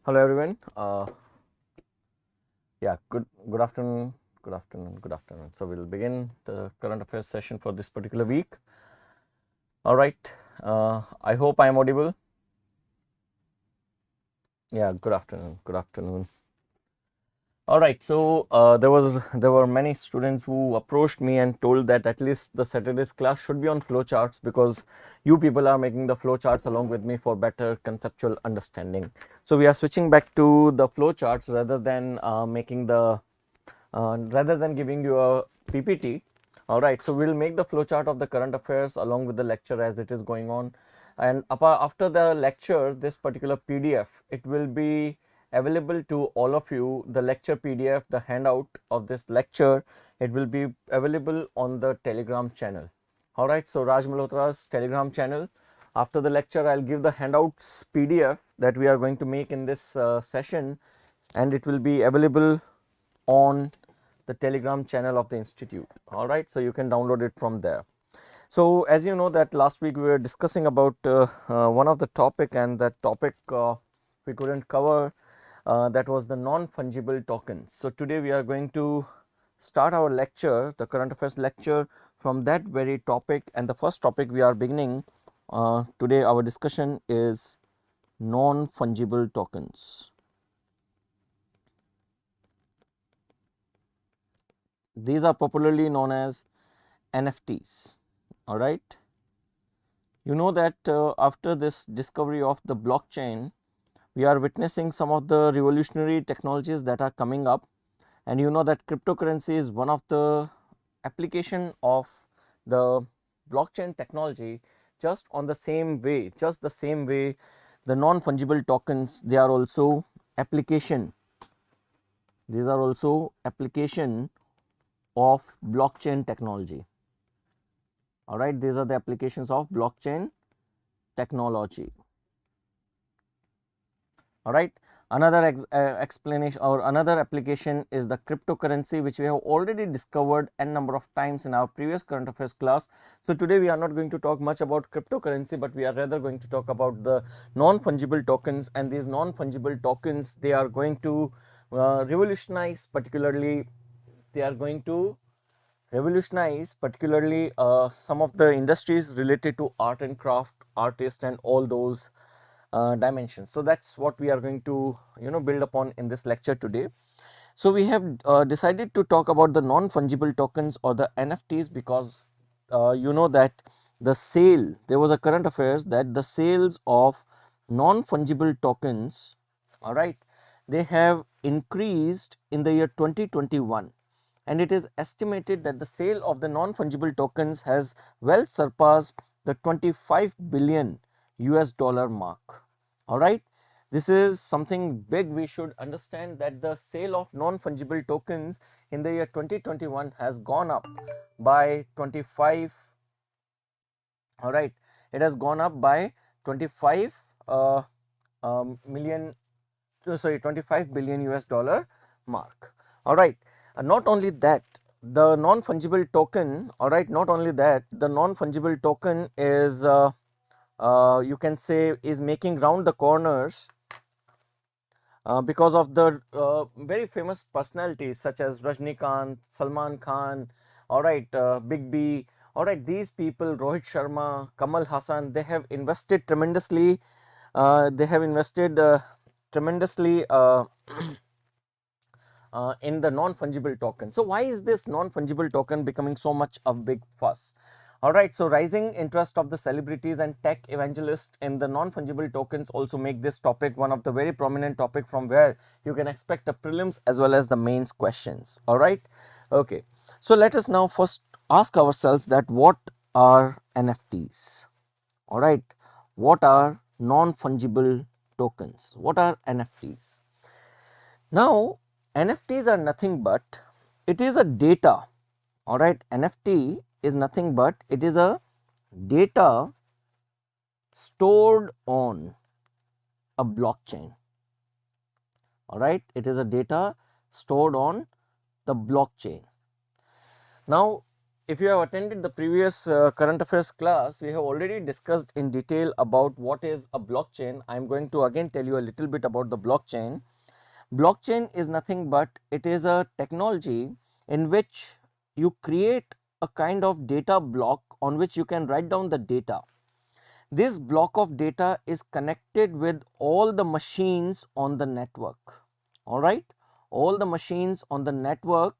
Hello everyone. Good afternoon. Good afternoon. So we'll begin the current affairs session for this particular week. All right. I hope I am audible. Yeah. Good afternoon. Good afternoon. All right. So there were many students who approached me and told that at least the Saturday's class should be on flowcharts because you people are making the flowcharts along with me for better conceptual understanding. So we are switching back to the flowcharts rather than rather than giving you a PPT. All right, so we'll make the flowchart of the current affairs along with the lecture as it is going on. And after the lecture, this particular PDF, it will be available to all of you. The lecture PDF, the handout of this lecture, it will be available on the Telegram channel. All right, so Raj Malhotra's Telegram channel. After the lecture, I'll give the handouts PDF that we are going to make in this session, and it will be available on the Telegram channel of the institute. All right, so you can download it from there. So as you know that last week we were discussing about one of the topic, and that topic we couldn't cover, that was the non-fungible tokens. So today we are going to start our lecture, the current affairs lecture, from that very topic. And the first topic we are beginning today, our discussion is non-fungible tokens. These are popularly known as NFTs. All right, you know that after this discovery of the blockchain, we are witnessing some of the revolutionary technologies that are coming up, and you know that cryptocurrency is one of the application of the blockchain technology. Just the same way the non-fungible tokens, they are also application, these are also application of blockchain technology. All right, these are the applications of blockchain technology. All right, another explanation or another application is the cryptocurrency, which we have already discovered n number of times in our previous current affairs class. So today we are not going to talk much about cryptocurrency, but we are rather going to talk about the non-fungible tokens. And these non-fungible tokens, they are going to revolutionize, particularly they are going to revolutionize particularly some of the industries related to art and craft, artists, and all those dimensions. So that's what we are going to build upon in this lecture today. So we have decided to talk about the non-fungible tokens, or the NFTs, because you know that there was a current affairs that the sales of non-fungible tokens, all right, they have increased in the year 2021, and it is estimated that the sale of the non-fungible tokens has well surpassed the 25 billion US dollar mark. All right, this is something big. We should understand that the sale of non-fungible tokens in the year 2021 has gone up by 25. All right, it has gone up by 25 million, sorry, 25 billion US dollar mark. All right, not only that, the non-fungible token, all right, not only that, the non-fungible token is you can say is making round the corners because of the very famous personalities such as Rajnikant, Salman Khan, all right, Big B, all right, these people, Rohit Sharma, Kamal Hassan, they have invested tremendously. They have invested tremendously in the non-fungible token. So why is this non-fungible token becoming so much a big fuss? All right, so rising interest of the celebrities and tech evangelists in the non-fungible tokens also make this topic one of the very prominent topic from where you can expect the prelims as well as the mains questions. All right, okay, so let us now first ask ourselves that what are NFTs? All right, what are non-fungible tokens? What are NFTs? Now, NFTs are nothing but it is a data. All right, NFT is nothing but it is a data stored on a blockchain. All right, it is a data stored on the blockchain. Now, if you have attended the previous current affairs class, we have already discussed in detail about what is a blockchain. I am going to again tell you a little bit about the blockchain. Blockchain is nothing but it is a technology in which you create a kind of data block on which you can write down the data. This block of data is connected with all the machines on the network. All right, all the machines on the network,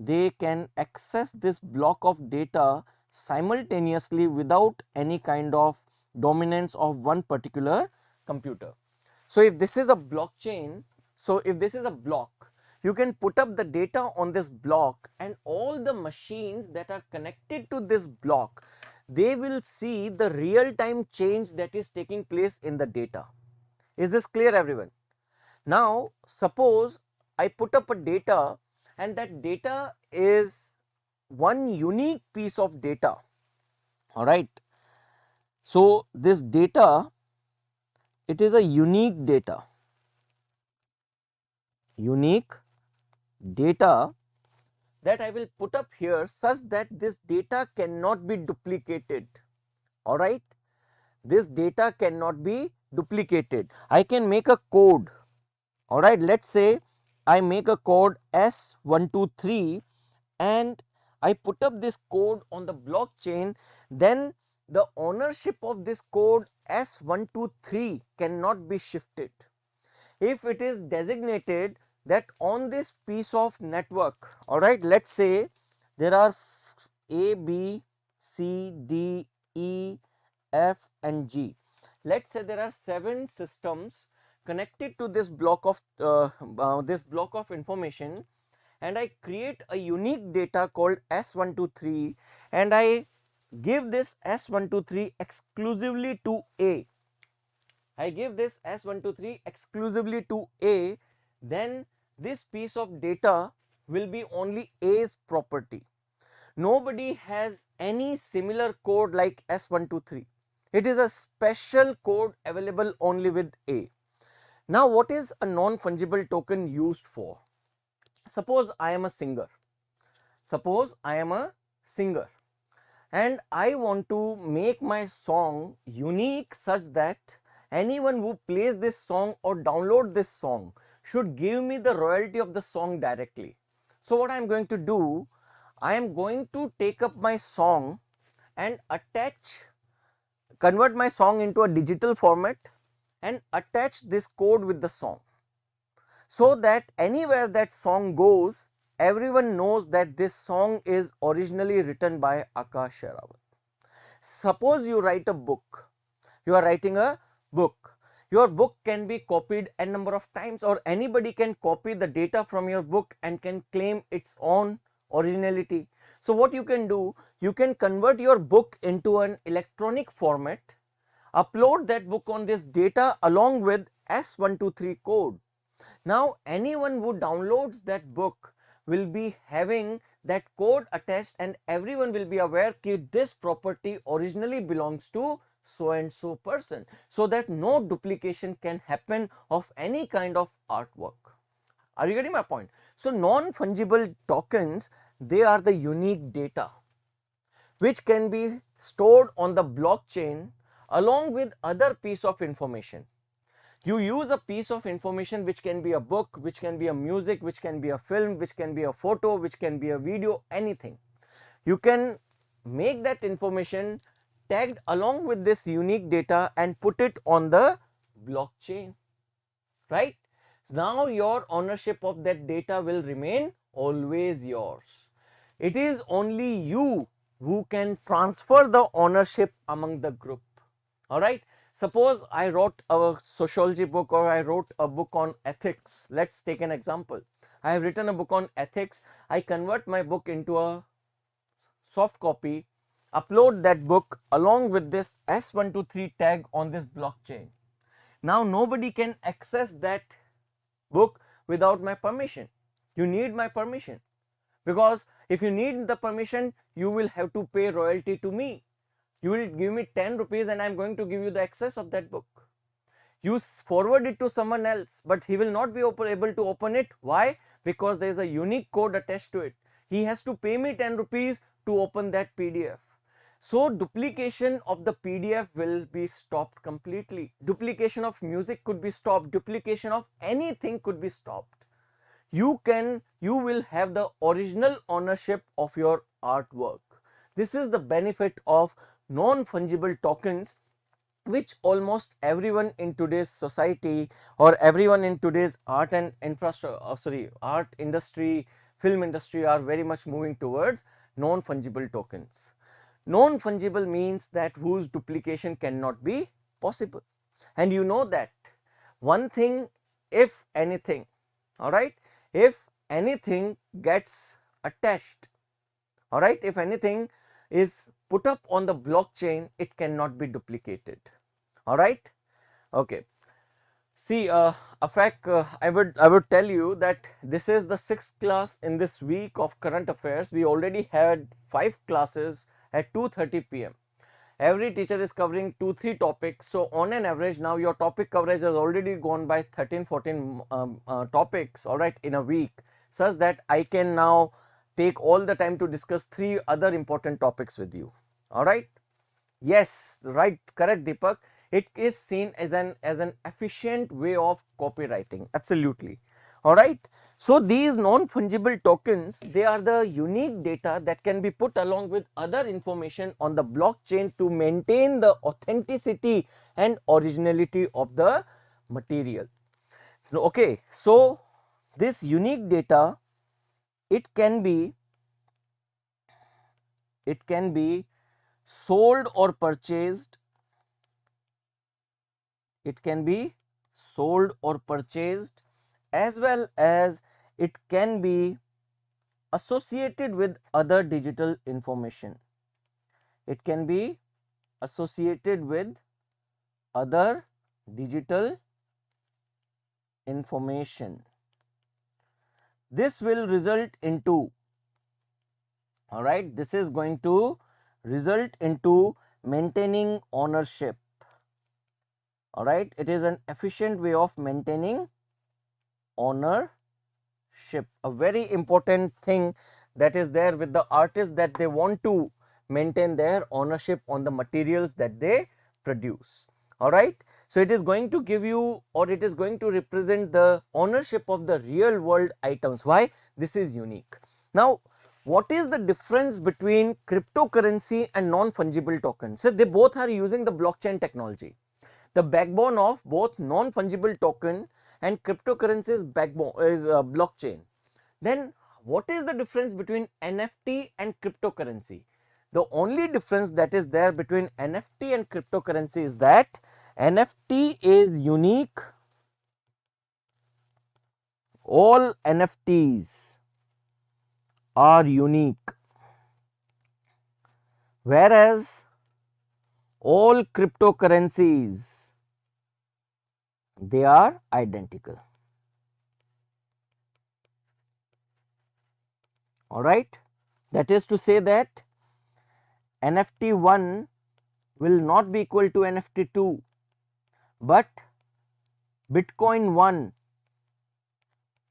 they can access this block of data simultaneously without any kind of dominance of one particular computer. So if this is a blockchain, so if this is a block, you can put up the data on this block, and all the machines that are connected to this block, they will see the real time change that is taking place in the data. Is this clear, everyone? Now suppose I put up a data, and that data is one unique piece of data. All right, so this data, it is a unique data that I will put up here such that this data cannot be duplicated. All right, this data cannot be duplicated. I can make a code. All right, let's say I make a code S123 and I put up this code on the blockchain, then the ownership of this code S123 cannot be shifted. If it is designated that on this piece of network, all right, let's say there are A, B, C, D, E, F and G. Let's say there are 7 systems connected to this block of information, and I create a unique data called S123, and I give this S123 exclusively to A. I give this S123 exclusively to A, then this piece of data will be only A's property. Nobody has any similar code like S123. It is a special code available only with A. Now what is a non-fungible token used for? Suppose I am a singer. And I want to make my song unique such that anyone who plays this song or download this song should give me the royalty of the song directly. So what I am going to do, I am going to take up my song and convert my song into a digital format and attach this code with the song, so that anywhere that song goes, everyone knows that this song is originally written by Akash Sherawat. Suppose you write a book, you are writing a book. Your book can be copied n number of times, or anybody can copy the data from your book and can claim its own originality. So what you can do, you can convert your book into an electronic format, upload that book on this data along with S123 code. Now anyone who downloads that book will be having that code attached, and everyone will be aware that this property originally belongs to so and so person, so that no duplication can happen of any kind of artwork. Are you getting my point? So non-fungible tokens, they are the unique data which can be stored on the blockchain along with other piece of information. You use a piece of information which can be a book, which can be a music, which can be a film, which can be a photo, which can be a video, anything. You can make that information tagged along with this unique data and put it on the blockchain, right? Now your ownership of that data will remain always yours. It is only you who can transfer the ownership among the group. All right, suppose I wrote a sociology book, or I wrote a book on ethics. Let's take an example. I have written a book on ethics. I convert my book into a soft copy, upload that book along with this S123 tag on this blockchain. Now nobody can access that book without my permission. You need my permission, because if you need the permission, you will have to pay royalty to me. You will give me 10 rupees and I am going to give you the access of that book. You forward it to someone else, but he will not be able to open it. Why? Because there is a unique code attached to it. He has to pay me 10 rupees to open that PDF. So duplication of the PDF will be stopped completely. Duplication of music could be stopped. Duplication of anything could be stopped. You will have the original ownership of your artwork. This is the benefit of non-fungible tokens, which almost everyone in today's society or everyone in today's art and art industry, film industry are very much moving towards non-fungible tokens. Non-fungible means that whose duplication cannot be possible. And you know that one thing, if anything, all right, if anything gets attached, all right, if anything is put up on the blockchain, it cannot be duplicated. All right, okay. See, Afak, I would tell you that this is the 6th class in this week of current affairs. We already had 5 classes at 2:30 p.m. Every teacher is covering 2-3 topics. So on an average, now your topic coverage has already gone by 13-14 topics, all right, in a week, such that I can now take all the time to discuss 3 other important topics with you. All right. Yes, right, correct, Deepak. It is seen as an efficient way of copywriting. Absolutely. All right. So these non-fungible tokens, they are the unique data that can be put along with other information on the blockchain to maintain the authenticity and originality of the material. So, okay, so this unique data, it can be sold or purchased. It can be sold or purchased, as well as it can be associated with other digital information. It can be associated with other digital information. This will result into, all right, this is going to result into maintaining ownership. All right, it is an efficient way of maintaining ownership. A very important thing that is there with the artists, that they want to maintain their ownership on the materials that they produce. All right, so it is going to give you, or it is going to represent the ownership of the real world items. Why? This is unique. Now, what is the difference between cryptocurrency and non-fungible tokens? So they both are using the blockchain technology. The backbone of both non-fungible token and cryptocurrency's backbone is blockchain. Then what is the difference between NFT and cryptocurrency? The only difference that is there between NFT and cryptocurrency is that NFT is unique. All NFTs are unique, whereas all cryptocurrencies, they are identical. All right, that is to say that NFT 1 will not be equal to NFT 2, but Bitcoin 1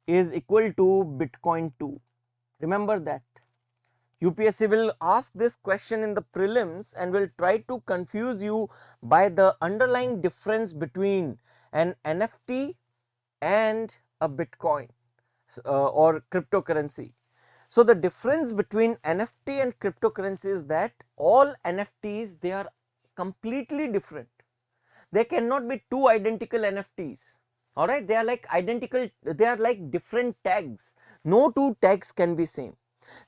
is equal to Bitcoin 2. Remember that. UPSC will ask this question in the prelims and will try to confuse you by the underlying difference between an NFT and a Bitcoin or cryptocurrency. So the difference between NFT and cryptocurrency is that all NFTs, they are completely different. There cannot be two identical NFTs. All right, they are like identical, they are like different tags. No two tags can be same.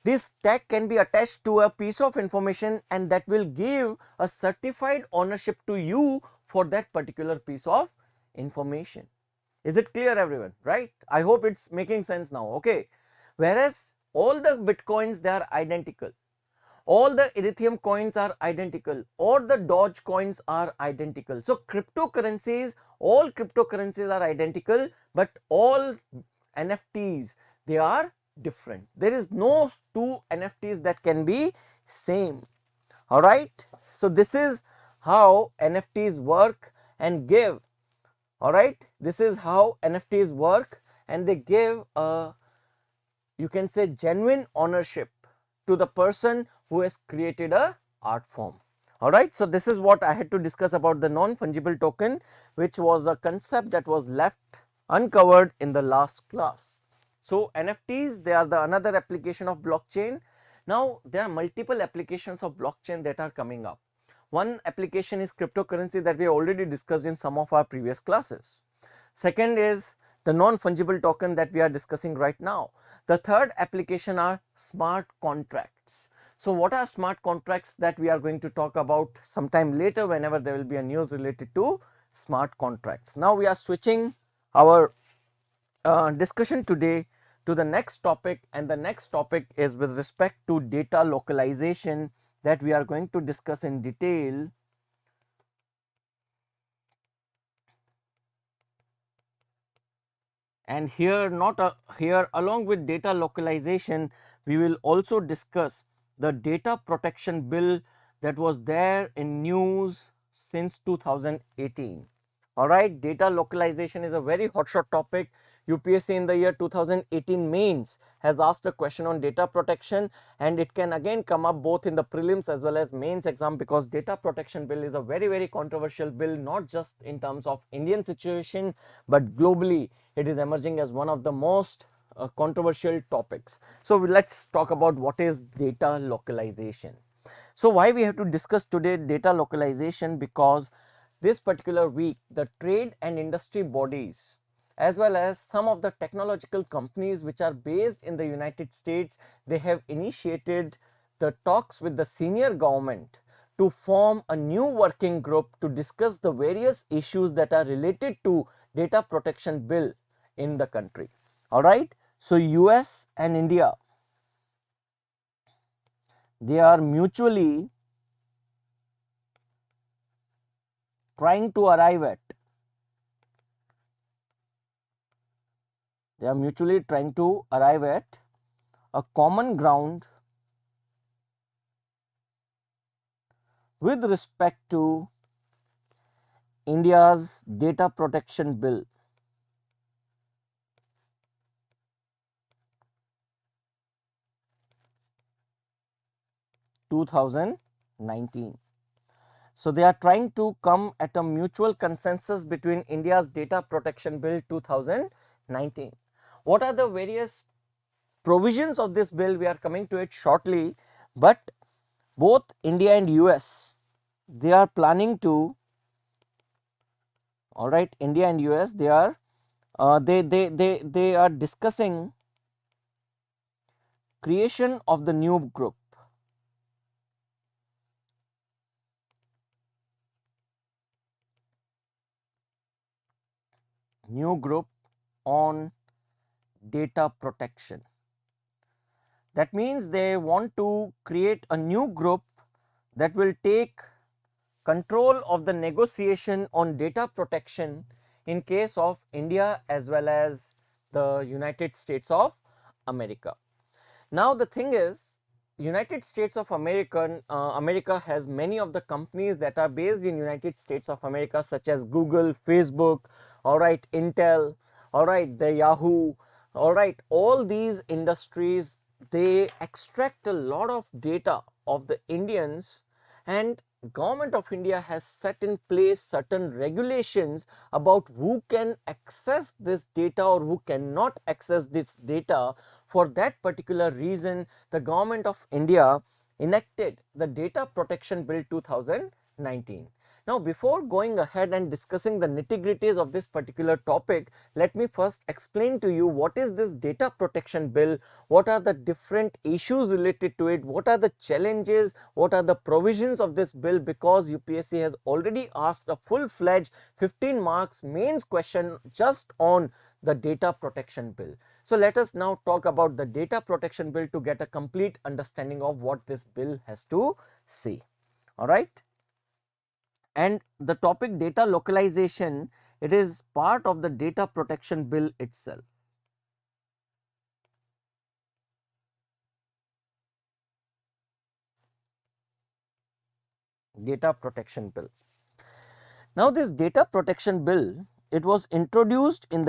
This tag can be attached to a piece of information, and that will give a certified ownership to you for that particular piece of information. Is it clear, everyone? Right? I hope it's making sense now. Okay. Whereas all the Bitcoins, they are identical. All the Ethereum coins are identical, or the Doge coins are identical. So cryptocurrencies, all cryptocurrencies are identical, but all NFTs, they are different. There is no two NFTs that can be same. All right. So this is how NFTs work and give. All right. This is how NFTs work, and they give a, you can say, genuine ownership to the person who has created a art form. Alright, so this is what I had to discuss about the non-fungible token, which was a concept that was left uncovered in the last class. So NFTs, they are the another application of blockchain. Now there are multiple applications of blockchain that are coming up. One application is cryptocurrency that we already discussed in some of our previous classes. Second is the non-fungible token that we are discussing right now. The third application are smart contracts. So what are smart contracts that we are going to talk about sometime later whenever there will be a news related to smart contracts. Now we are switching our discussion today to the next topic, and the next topic is with respect to data localization that we are going to discuss in detail. And here here along with data localization, we will also discuss the data protection bill that was there in news since 2018. All right, data localization is a very hotshot topic. UPSC in the year 2018 mains has asked a question on data protection, and it can again come up both in the prelims as well as mains exam, because data protection bill is a very controversial bill, not just in terms of Indian situation but globally. It is emerging as one of the most controversial topics. So let's talk about what is data localization. So why we have to discuss today data localization? Because this particular week the trade and industry bodies as well as some of the technological companies which are based in the United States, they have initiated the talks with the senior government to form a new working group to discuss the various issues that are related to data protection bill in the country. All right, so US and India, they are mutually trying to arrive at a common ground with respect to India's data protection bill 2019. So they are trying to come at a mutual consensus between India's data protection bill 2019. What are the various provisions of this bill? We are coming to it shortly, but both India and US, they are planning to, all right, India and US, they are they are discussing creation of the new group. New group on data protection. That means they want to create a new group that will take control of the negotiation on data protection in case of India as well as the United States of America. Now the thing is, United States of America, America has many of the companies that are based in United States of America, such as Google, Facebook, all right, Intel, all right, the Yahoo, all right, all these industries, they extract a lot of data of the Indians, and government of India has set in place certain regulations about who can access this data or who cannot access this data. For that particular reason, the government of India enacted the Data Protection Bill 2019. Now, before going ahead and discussing the nitty-gritties of this particular topic, let me first explain to you what is this data protection bill, what are the different issues related to it, what are the challenges, what are the provisions of this bill, because UPSC has already asked a full-fledged 15 marks mains question just on the data protection bill. So let us now talk about the data protection bill to get a complete understanding of what this bill has to say. All right. And the topic data localization, it is part of the data protection bill itself. Data protection bill. Now this data protection bill, it was introduced in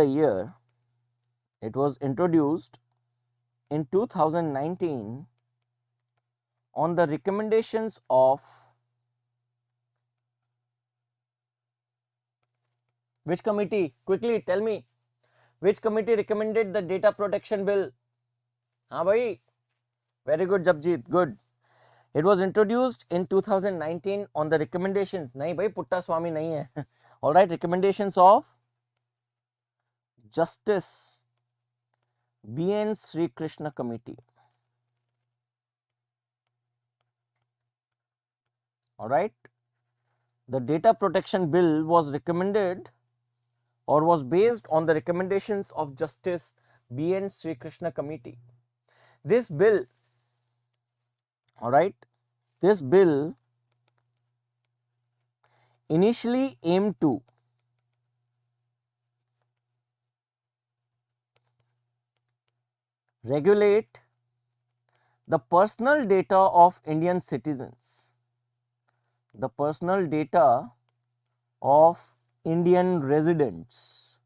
2019 on the recommendations of which committee? Quickly tell me, which committee recommended the data protection bill? हाँ भाई, very good Japjit, good. It was introduced in 2019 on the recommendations. नहीं भाई, पुट्टा स्वामी नहीं है. All right, recommendations of Justice B.N. Sri Krishna Committee. All right, the data protection bill was recommended or was based on the recommendations of Justice B.N. Sri Krishna Committee. This bill, all right, this bill initially aimed to regulate the personal data of Indian citizens, the personal data of Indian residents,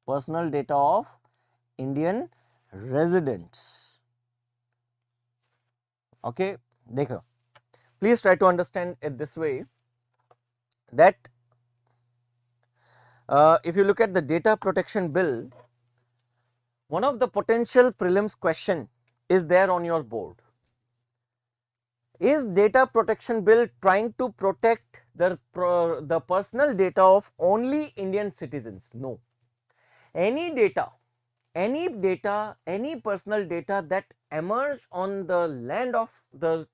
personal data of Indian residents. Okay, देखो, please try to understand it this way, that if you look at the data protection bill, one of the potential prelims question is there on your board. Is data protection bill trying to protect the personal data of only Indian citizens? No. Any data, any personal data that emerge on the land of the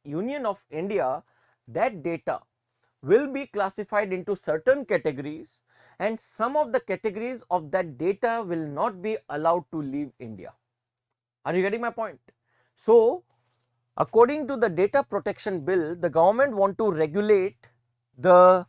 Union of India, that data will be classified into certain categories, and some of the categories of that data will not be allowed to leave India. Are you getting my point? So, according to the data protection bill, the government want to regulate the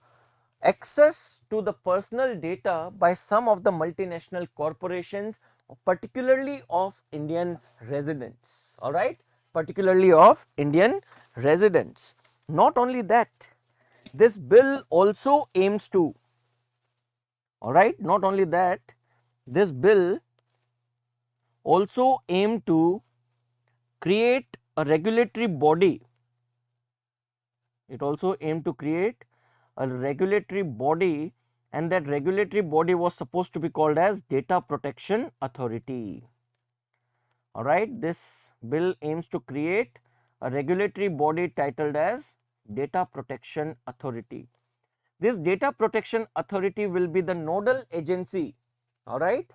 access to the personal data by some of the multinational corporations, particularly of Indian residents. All right, particularly of Indian residents. Not only that, this bill also aims to, all right, not only that, this bill also aims to create a regulatory body. It also aimed to create a regulatory body, and that regulatory body was supposed to be called as Data Protection Authority. All right, this bill aims to create a regulatory body titled as Data Protection Authority. This Data Protection Authority will be the nodal agency. All right,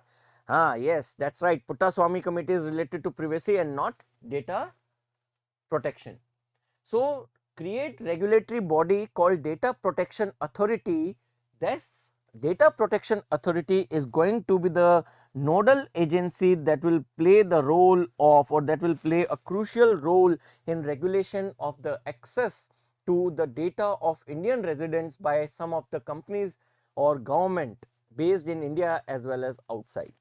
yes, that's right, Puttaswamy Committee is related to privacy and not data protection. So, create regulatory body called Data Protection Authority. This Data Protection Authority is going to be the nodal agency that will play the role of, or that will play a crucial role in regulation of the access to the data of Indian residents by some of the companies or government based in India as well as outside.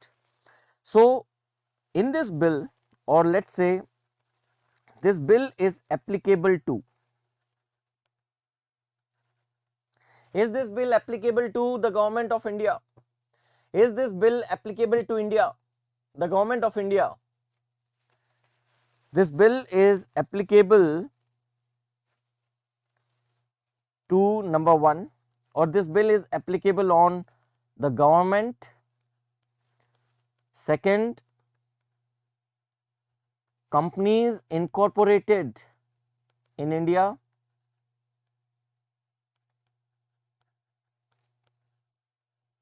So, in this bill, or let's say this bill is applicable to, is this bill applicable to the government of India? Is this bill applicable to India, the government of India? This bill is applicable to number one, or this bill is applicable on the government. Second, companies incorporated in India.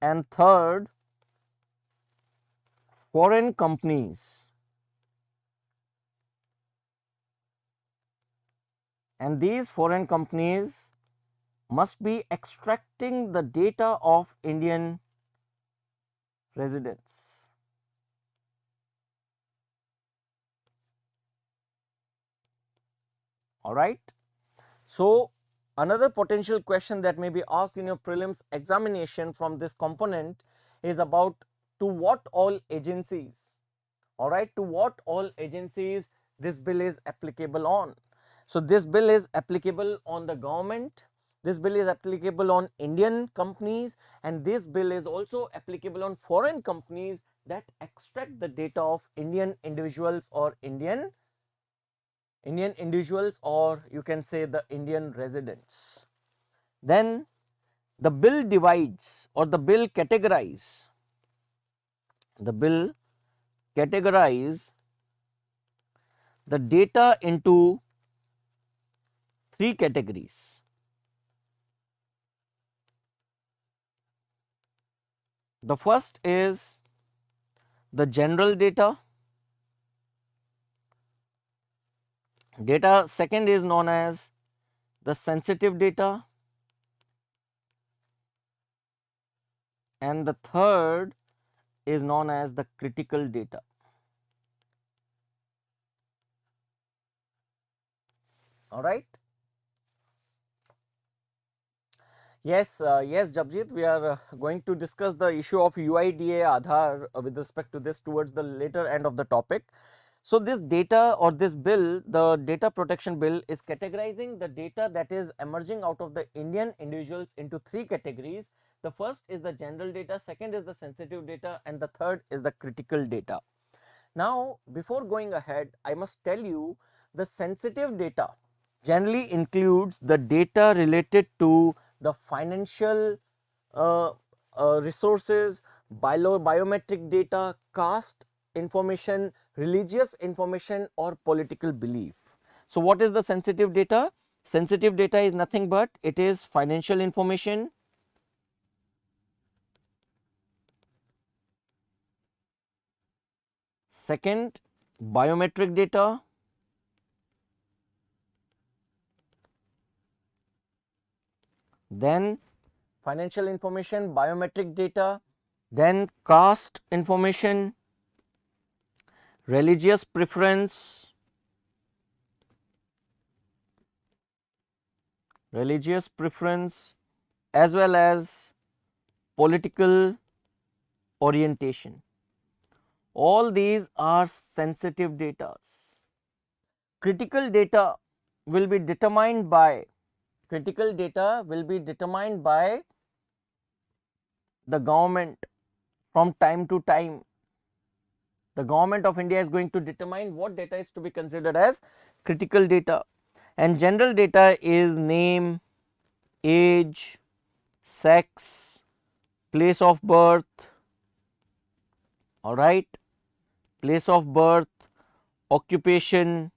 And third, foreign companies. And these foreign companies must be extracting the data of Indian residents. All right. So, another potential question that may be asked in your prelims examination from this component is about to what all agencies, all right, to what all agencies this bill is applicable on. So, this bill is applicable on the government, this bill is applicable on Indian companies, and this bill is also applicable on foreign companies that extract the data of Indian individuals or Indian individuals, or you can say the Indian residents. Then the bill divides, or the bill categorize the data into three categories. The first is the general data. Second is known as the sensitive data, and the third is known as the critical data. All right. Yes, yes, Japjit, we are going to discuss the issue of UIDA Aadhaar with respect to this towards the later end of the topic. So, this data or this bill, the data protection bill, is categorizing the data that is emerging out of the Indian individuals into three categories. The first is the general data, second is the sensitive data, and the third is the critical data. Now, before going ahead, I must tell you the sensitive data generally includes the data related to the financial resources, biometric data, caste information, religious information, or political belief. So, what is the sensitive data? Sensitive data is nothing but it is financial information, second biometric data, then financial information, biometric data, then caste information, religious preference, as well as political orientation. All these are sensitive data. Critical data will be determined by the government from time to time. The government of India is going to determine what data is to be considered as critical data, and general data is name, age, sex, place of birth, all right, place of birth, occupation,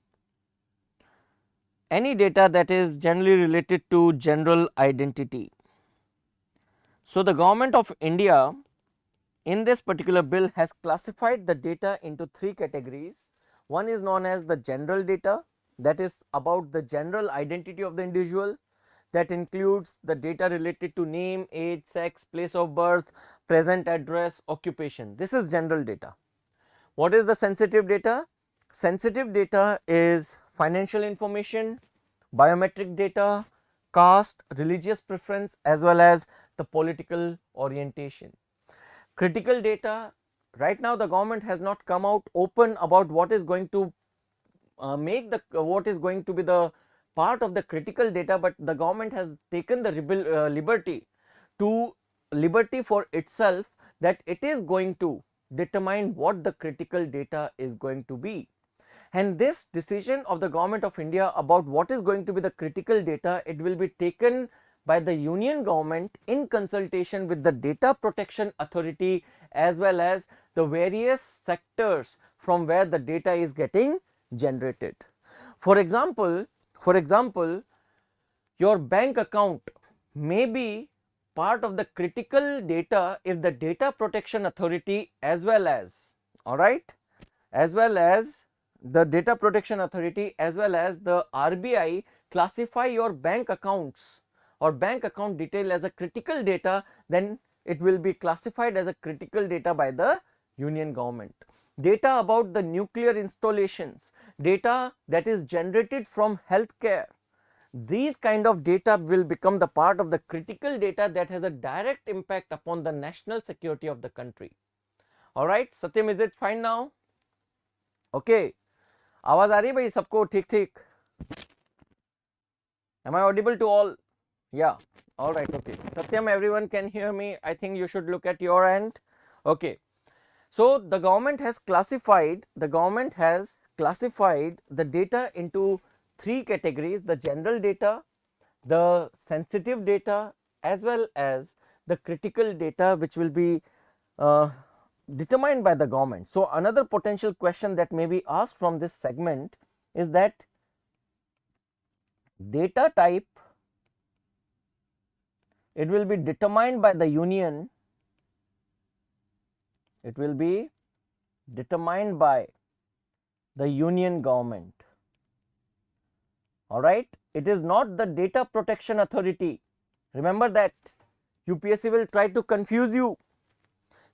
any data that is generally related to general identity. So, the government of India in this particular bill has classified the data into three categories. One is known as the general data, that is about the general identity of the individual, that includes the data related to name, age, sex, place of birth, present address, occupation. This is general data. What is the sensitive data? Sensitive data is financial information, biometric data, caste, religious preference, as well as the political orientation. Critical data, right now the government has not come out open about what is going to make the what is going to be the part of the critical data, but the government has taken the liberty for itself that it is going to determine what the critical data is going to be. And this decision of the government of India about what is going to be the critical data, it will be taken by the union government in consultation with the data protection authority as well as the various sectors from where the data is getting generated. For example, your bank account may be part of the critical data if the data protection authority as well as, all right, as well as the data protection authority as well as the RBI classify your bank accounts or bank account detail as a critical data, then it will be classified as a critical data by the union government. Data about the nuclear installations, data that is generated from healthcare, these kind of data will become the part of the critical data that has a direct impact upon the national security of the country. All right, Satyam, is it fine now? Okay, आवाज आ रही है भाई सबको ठीक ठीक? Am I audible to all? Yeah, all right, okay. Satyam, everyone can hear me. I think you should look at your end. Okay, So the government has classified the data into three categories: the general data, the sensitive data, as well as the critical data, which will be uh, determined by the government. So another potential question that may be asked from this segment is that data type, it will be determined by the union, it will be determined by the union government. All right, it is not the data protection authority. Remember that. UPSC will try to confuse you.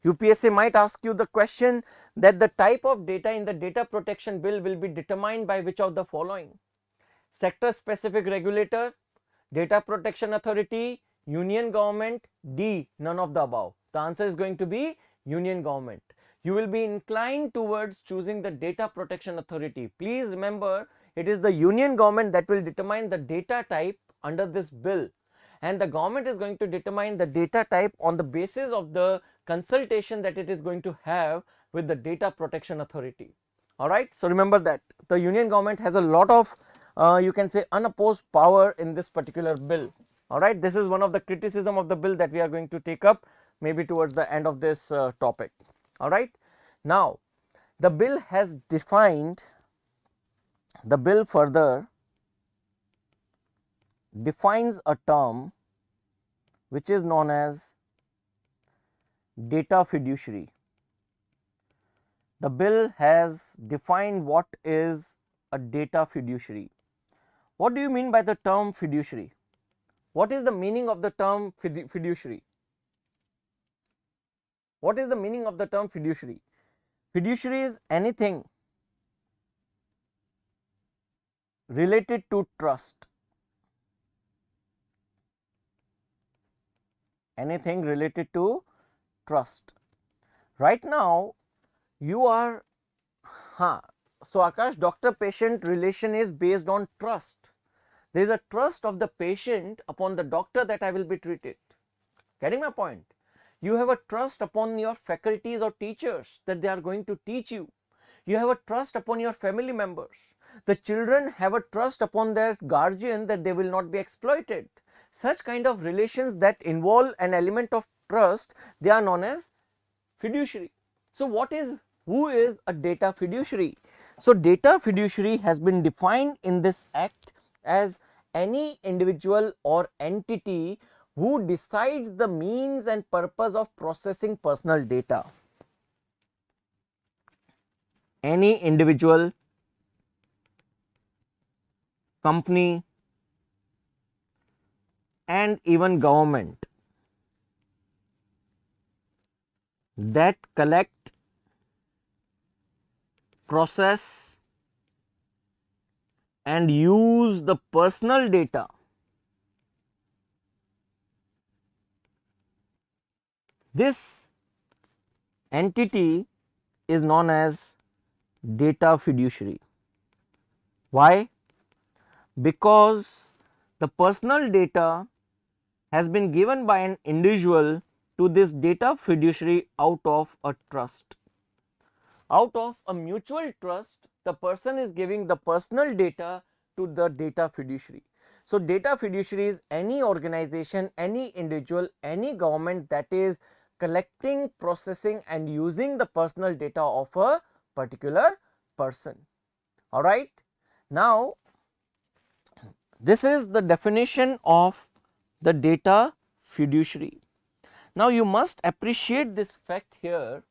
UPSC might ask you the question that the type of data in the data protection bill will be determined by which of the following: sector specific regulator, data protection authority, union government, D, none of the above. The answer is going to be union government. You will be inclined towards choosing the data protection authority. Please remember, it is the union government that will determine the data type under this bill, and the government is going to determine the data type on the basis of the consultation that it is going to have with the data protection authority. All right, so remember that the union government has a lot of you can say unopposed power in this particular bill. All right, this is one of the criticism of the bill that we are going to take up maybe towards the end of this topic. All right, now the bill has defined, the bill further defines a term which is known as data fiduciary. The bill has defined what is a data fiduciary. What do you mean by the term fiduciary? What is the meaning of the term fiduciary? What is the meaning of the term fiduciary? Fiduciary is anything related to trust. Anything related to trust. Right now, you are, so Akash, doctor-patient relation is based on trust. There is a trust of the patient upon the doctor that I will be treated. Getting my point? You have a trust upon your faculties or teachers that they are going to teach you. You have a trust upon your family members. The children have a trust upon their guardian that they will not be exploited. Such kind of relations that involve an element of trust, they are known as fiduciary. So who is a data fiduciary? So data fiduciary has been defined in this act as any individual or entity who decides the means and purpose of processing personal data. Any individual, company, and even government that collect, process, and use the personal data this entity is known as data fiduciary. Why? Because the personal data has been given by an individual to this data fiduciary out of a trust. Out of a mutual trust, the person is giving the personal data to the data fiduciary. So data fiduciary is any organization, any individual, any government that is collecting, processing and using the personal data of a particular person. All right. Now, this is the definition of the data fiduciary. Now, you must appreciate this fact here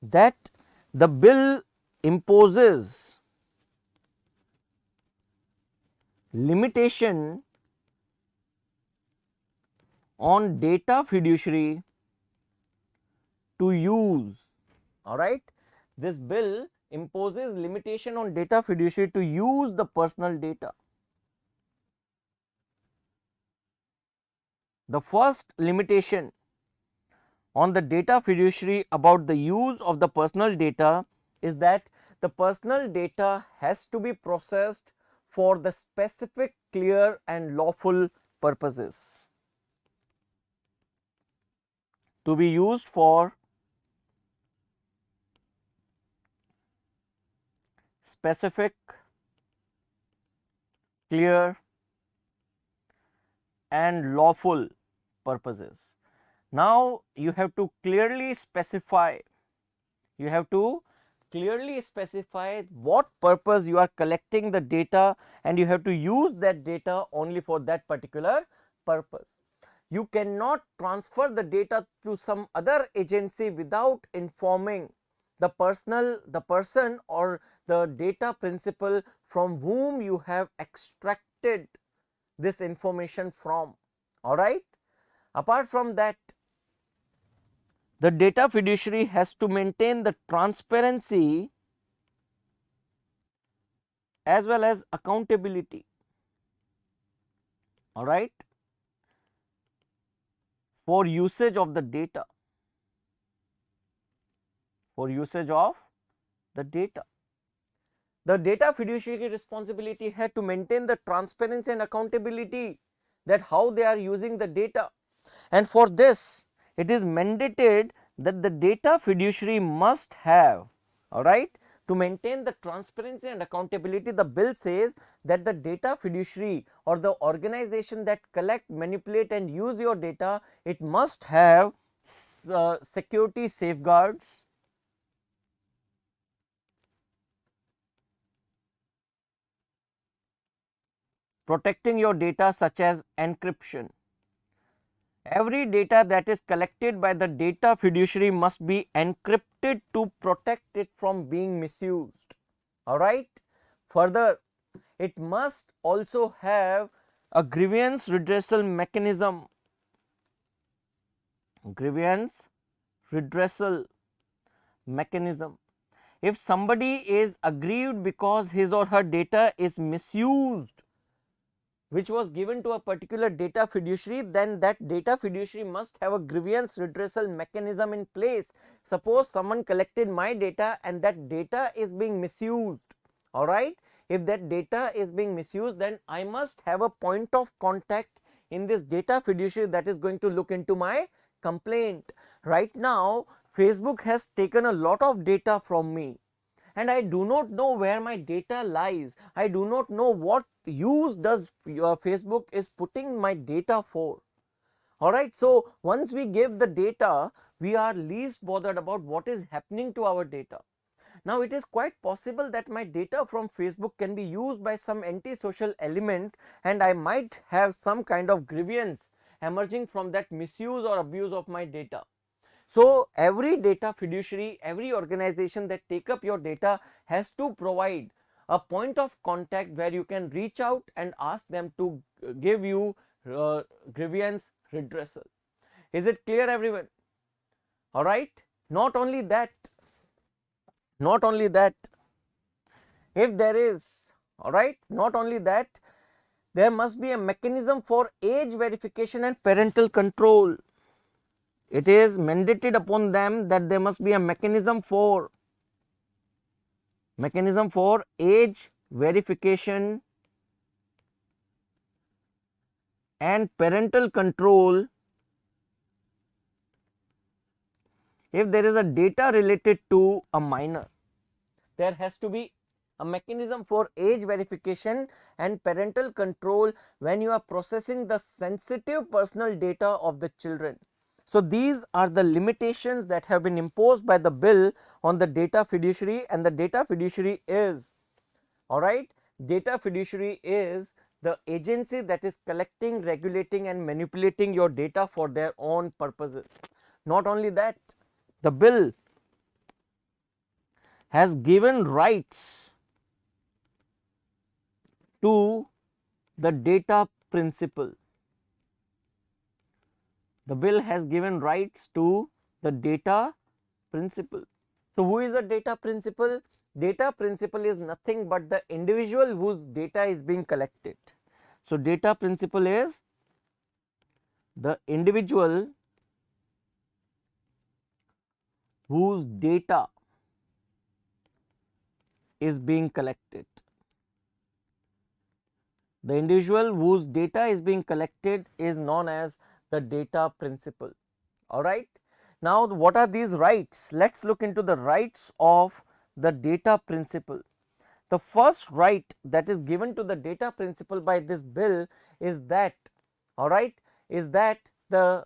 that the bill imposes limitation on data fiduciary to use. All right, this bill imposes limitation on data fiduciary to use the personal data. The first limitation on the data fiduciary about the use of the personal data is that the personal data has to be processed for the specific, clear and lawful purposes, to be used for specific, clear and lawful purposes. Now you have to clearly specify, what purpose you are collecting the data, and you have to use that data only for that particular purpose. You cannot transfer the data to some other agency without informing the person or the data principal from whom you have extracted this information from. All right. Apart from that, the data fiduciary has to maintain the transparency as well as accountability. All right, for usage of the data, the data fiduciary responsibility had to maintain the transparency and accountability, that how they are using the data. And for this, it is mandated that the data fiduciary must have, all right, to maintain the transparency and accountability. The bill says that the data fiduciary or the organization that collect, manipulate and use your data, it must have security safeguards, protecting your data, such as encryption. Every data that is collected by the data fiduciary must be encrypted to protect it from being misused. All right. Further, it must also have a grievance redressal mechanism. If somebody is aggrieved because his or her data is misused, which was given to a particular data fiduciary, then that data fiduciary must have a grievance redressal mechanism in place. Suppose someone collected my data and that data is being misused. All right. If that data is being misused, then I must have a point of contact in this data fiduciary that is going to look into my complaint. Right now, Facebook has taken a lot of data from me, and I do not know where my data lies. I do not know what use does Facebook is putting my data for. All right. So once we give the data, we are least bothered about what is happening to our data. Now it is quite possible that my data from Facebook can be used by some antisocial element, and I might have some kind of grievance emerging from that misuse or abuse of my data. So every data fiduciary, every organization that take up your data has to provide a point of contact where you can reach out and ask them to give you grievance redressal. Is it clear, everyone? All right. Not only that, if there is, all right, not only that, there must be a mechanism for age verification and parental control. It is mandated upon them that there must be a mechanism for age verification and parental control if there is a data related to a minor. There has to be a mechanism for age verification and parental control when you are processing the sensitive personal data of the children. So these are the limitations that have been imposed by the bill on the data fiduciary, and the data fiduciary is, all right, data fiduciary is the agency that is collecting, regulating and manipulating your data for their own purposes. Not only that, the bill has given rights to the data principal. The bill has given rights to the data principal. So who is the data principal? Data principal is nothing but the individual whose data is being collected. So data principal is the individual whose data is being collected. The individual whose data is being collected is known as the data principal. All right. Now what are these rights? Let's look into the rights of the data principal. the first right that is given to the data principal by this bill is that, all right, is that the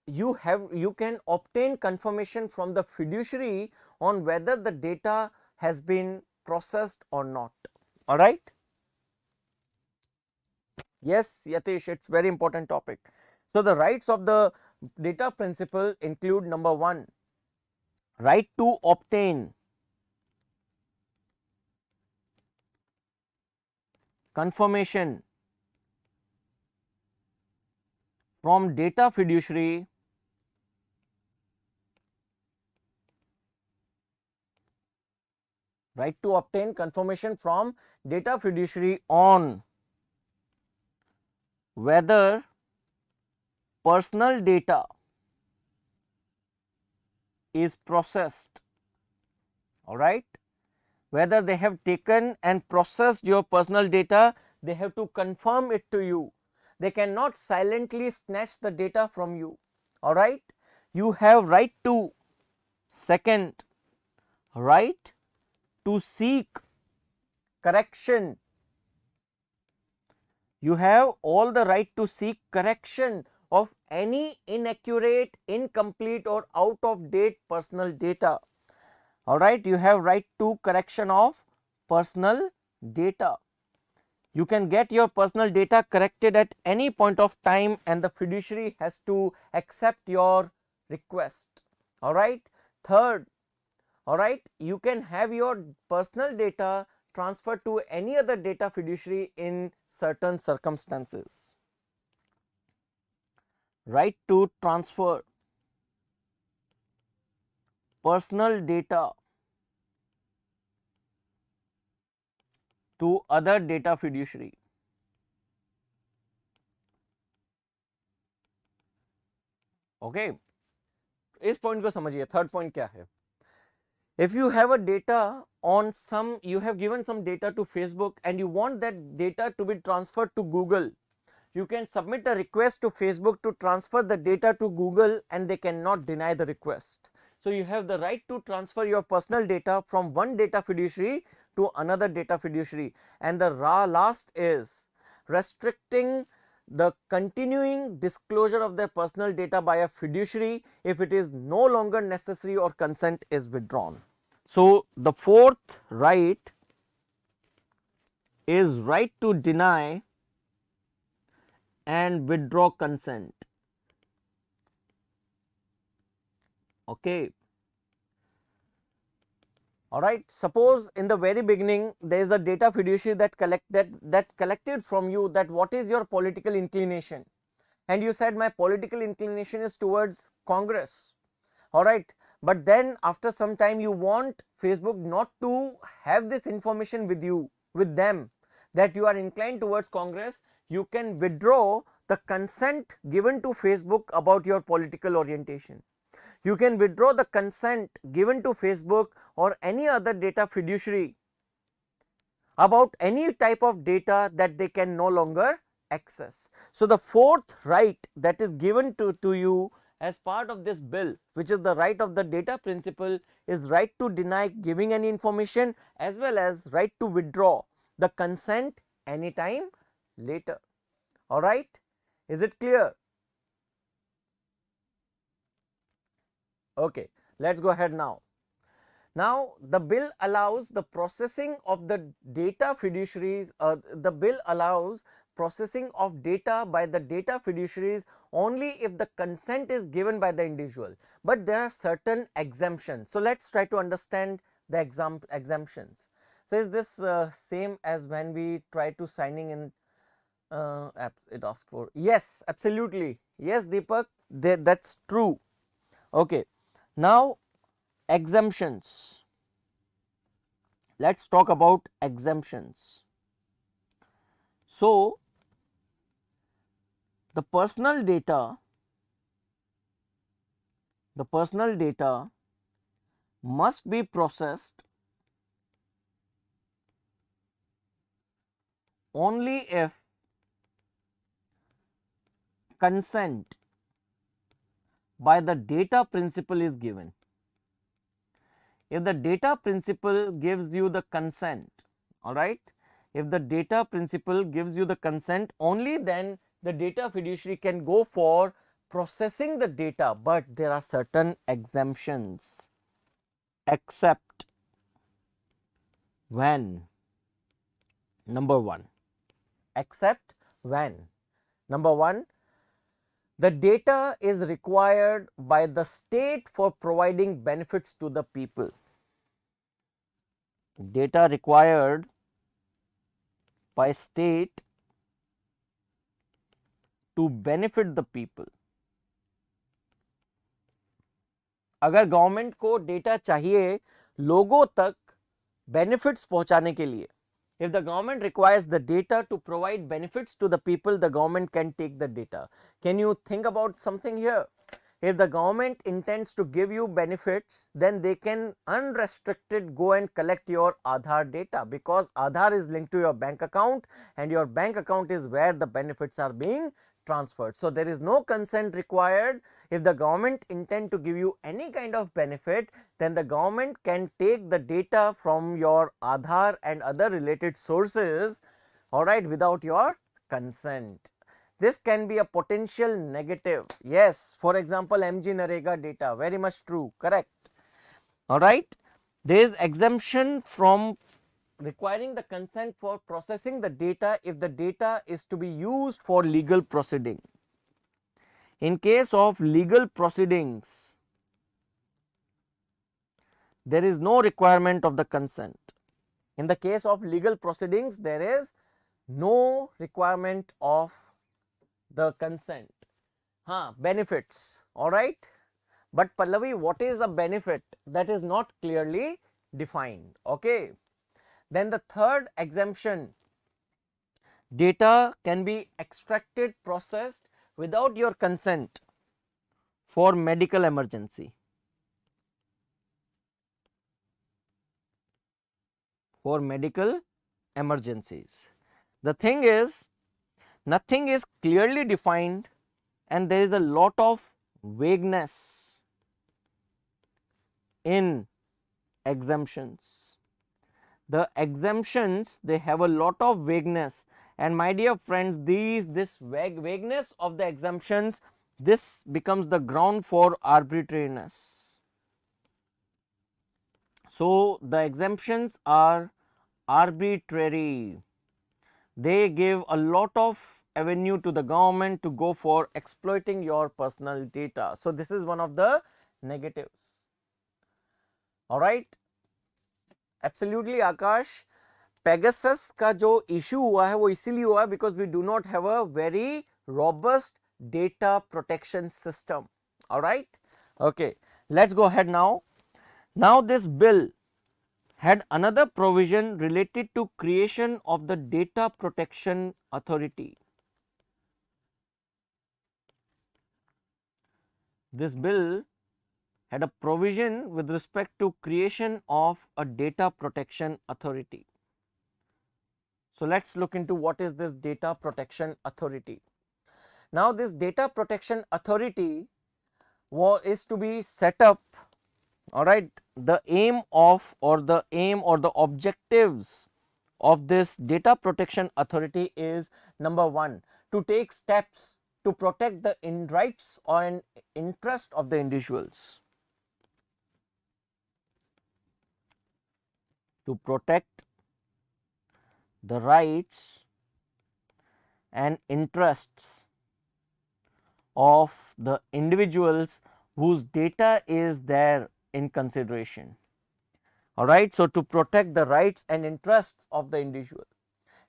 you can obtain confirmation from the fiduciary on whether the data has been processed or not. All right. Yes, Yatish, it's very important topic. So the rights of the data principal include number 1, right to obtain confirmation from data fiduciary right to obtain confirmation from data fiduciary on whether personal data is processed, all right, whether they have taken and processed your personal data, they have to confirm it to you. They cannot silently snatch the data from you, all right. You have right to, second, right to seek correction. You have all the right to seek correction of any inaccurate, incomplete or out of date personal data. All right, you have right to correction of personal data. You can get your personal data corrected at any point of time and the fiduciary has to accept your request. All right. Third, all right, you can have your personal data transferred to any other data fiduciary in certain circumstances. Right to transfer personal data to other data fiduciary. Okay, इस point को समझिए. Third point क्या है? If you have a data on some, you have given some data to Facebook and you want that data to be transferred to Google, you can submit a request to Facebook to transfer the data to Google and they cannot deny the request. So you have the right to transfer your personal data from one data fiduciary to another data fiduciary. And the last is restricting the continuing disclosure of their personal data by a fiduciary if it is no longer necessary or consent is withdrawn. So the fourth right is right to deny and withdraw consent. Okay. All right. Suppose in the very beginning there is a data fiduciary that collected from you that what is your political inclination, and you said my political inclination is towards Congress. All right. But then after some time you want Facebook not to have this information with them that you are inclined towards Congress. You can withdraw the consent given to Facebook about your political orientation. You can withdraw the consent given to Facebook or any other data fiduciary about any type of data that they can no longer access. So the fourth right that is given to you as part of this bill, which is the right of the data principal, is right to deny giving any information as well as right to withdraw the consent anytime later. All right, is it clear? Okay, let's go ahead now. Now the bill allows the processing of the data fiduciaries, the bill allows processing of data by the data fiduciaries only if the consent is given by the individual, but there are certain exemptions. So let's try to understand the exemptions. So is this same as when we try to signing in apps? It asked for, yes, absolutely, yes Deepak, that's true. Okay, now exemptions. Let's talk about exemptions. So the personal data must be processed only if consent by the data principal is given. If the data principal gives you the consent, all right. If the data principal gives you the consent, only then the data fiduciary can go for processing the data, but there are certain exemptions. Except when, number one, except when, number one, the data is required by the state for providing benefits to the people. Data required by state to benefit the people. अगर government को data चाहिए लोगों तक benefits पहुंचाने के लिए, if the government requires the data to provide benefits to the people, the government can take the data. Can you think about something here? If the government intends to give you benefits, then they can unrestricted go and collect your Aadhaar data, because Aadhaar is linked to your bank account and your bank account is where the benefits are being transferred. So, there is no consent required. If the government intend to give you any kind of benefit, then the government can take the data from your Aadhaar and other related sources, all right, without your consent. This can be a potential negative. Yes, for example, MG Narega data, very much true, correct. All right, there is exemption from requiring the consent for processing the data if the data is to be used for legal proceeding. In case of legal proceedings, there is no requirement of the consent. In the case of legal proceedings, there is no requirement of the consent. Benefits, all right. But Pallavi, what is the benefit? That is not clearly defined. Okay. Then the third exemption, data can be extracted, processed without your consent for medical emergency. For medical emergencies. The thing is, nothing is clearly defined and there is a lot of vagueness in exemptions. The exemptions, they have a lot of vagueness, and my dear friends, this vagueness of the exemptions, this becomes the ground for arbitrariness. So, the exemptions are arbitrary. They give a lot of avenue to the government to go for exploiting your personal data. So, this is one of the negatives. All right. Absolutely, Akash. Pegasus का जो issue हुआ है वो इसीलिए हुआ है because we do not have a very robust data protection system. All right. Okay. Let's go ahead now. Now, this bill had another provision related to creation of the Data Protection Authority. This bill had a provision with respect to creation of a Data Protection Authority. So, let us look into what is this Data Protection Authority. Now, this Data Protection Authority is to be set up, all right. The aim or the objectives of this Data Protection Authority is, number one, to take steps to protect the rights and interest of the individuals. To protect the rights and interests of the individuals whose data is there in consideration. All right. So, to protect the rights and interests of the individual.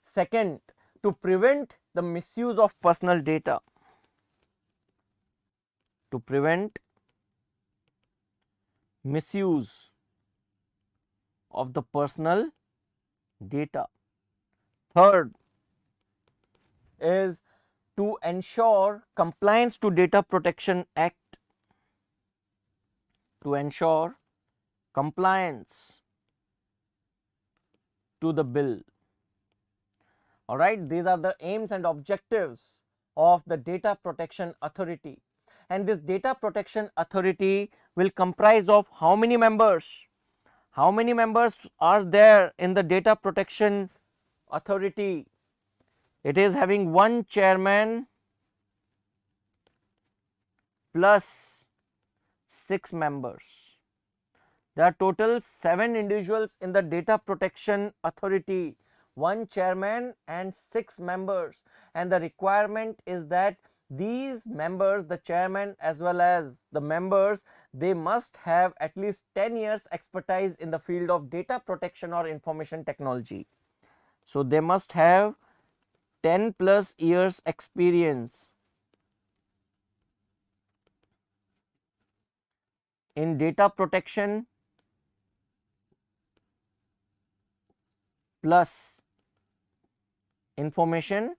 Second, to prevent the misuse of personal data. To prevent misuse of the personal data. Third is to ensure compliance to Data Protection Act. To ensure compliance to the bill. All right, these are the aims and objectives of the Data Protection Authority, and this Data Protection Authority will comprise of how many members? How many members are there in the Data Protection Authority? It is having one chairman plus 6 members. There are total 7 individuals in the Data Protection Authority, one chairman and 6 members, and the requirement is that these members, the chairman as well as the members, they must have at least 10 years expertise in the field of data protection or information technology. So they must have 10 plus years experience in data protection plus information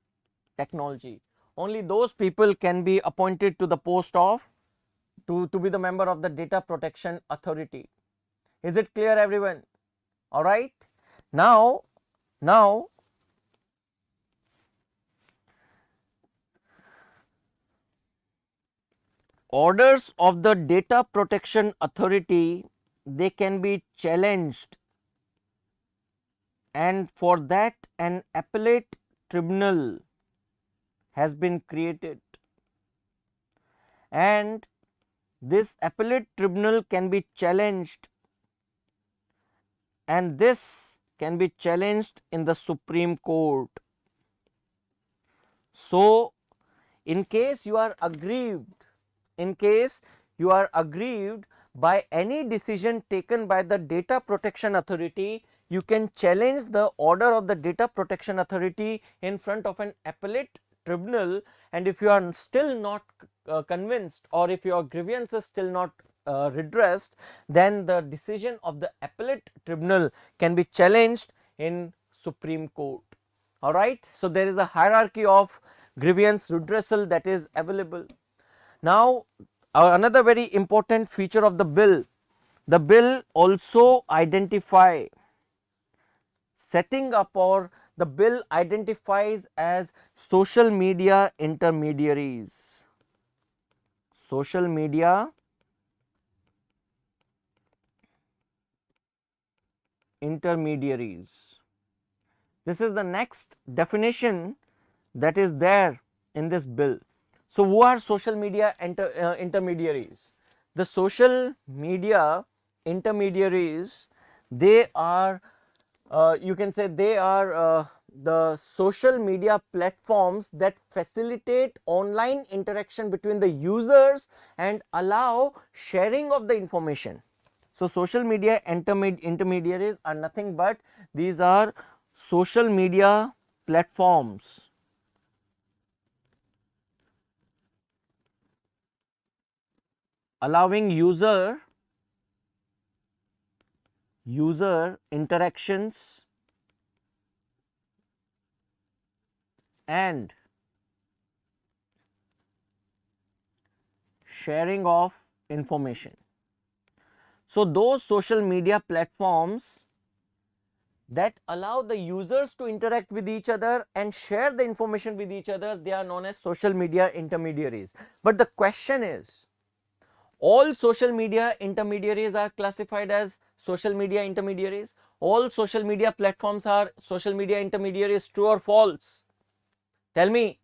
technology. Only those people can be appointed to the post of to be the member of the Data Protection Authority. Is it clear, everyone? All right. Now orders of the Data Protection Authority, they can be challenged, and for that an appellate tribunal has been created, and this appellate tribunal can be challenged, and this can be challenged in the Supreme Court. So in case you are aggrieved, by any decision taken by the Data Protection Authority, you can challenge the order of the Data Protection Authority in front of an appellate tribunal, and if you are still not convinced, or if your grievance is still not redressed, then the decision of the appellate tribunal can be challenged in Supreme Court. All right. So there is a hierarchy of grievance redressal that is available. Now another very important feature of the bill also identify setting up, or the bill identifies as social media intermediaries. Social media intermediaries. This is the next definition that is there in this bill. So who are social media intermediaries? The social media intermediaries, they are you can say they are the social media platforms that facilitate online interaction between the users and allow sharing of the information. So social media intermediaries are nothing but these are social media platforms allowing user interactions and sharing of information. So those social media platforms that allow the users to interact with each other and share the information with each other, they are known as social media intermediaries. But the question is, all social media intermediaries are classified as social media intermediaries? All social media platforms are social media intermediaries, true or false? Tell me.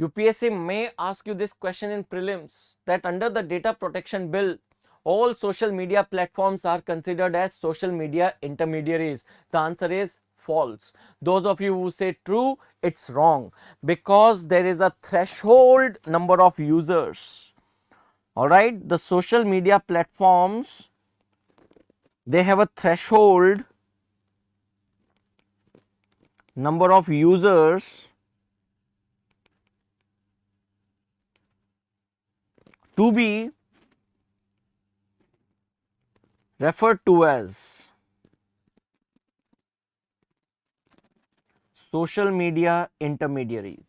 UPSC may ask you this question in prelims, that under the Data Protection Bill, all social media platforms are considered as social media intermediaries. The answer is false. Those of you who say true, it's wrong, because there is a threshold number of users. All right, the social media platforms, they have a threshold number of users to be referred to as social media intermediaries,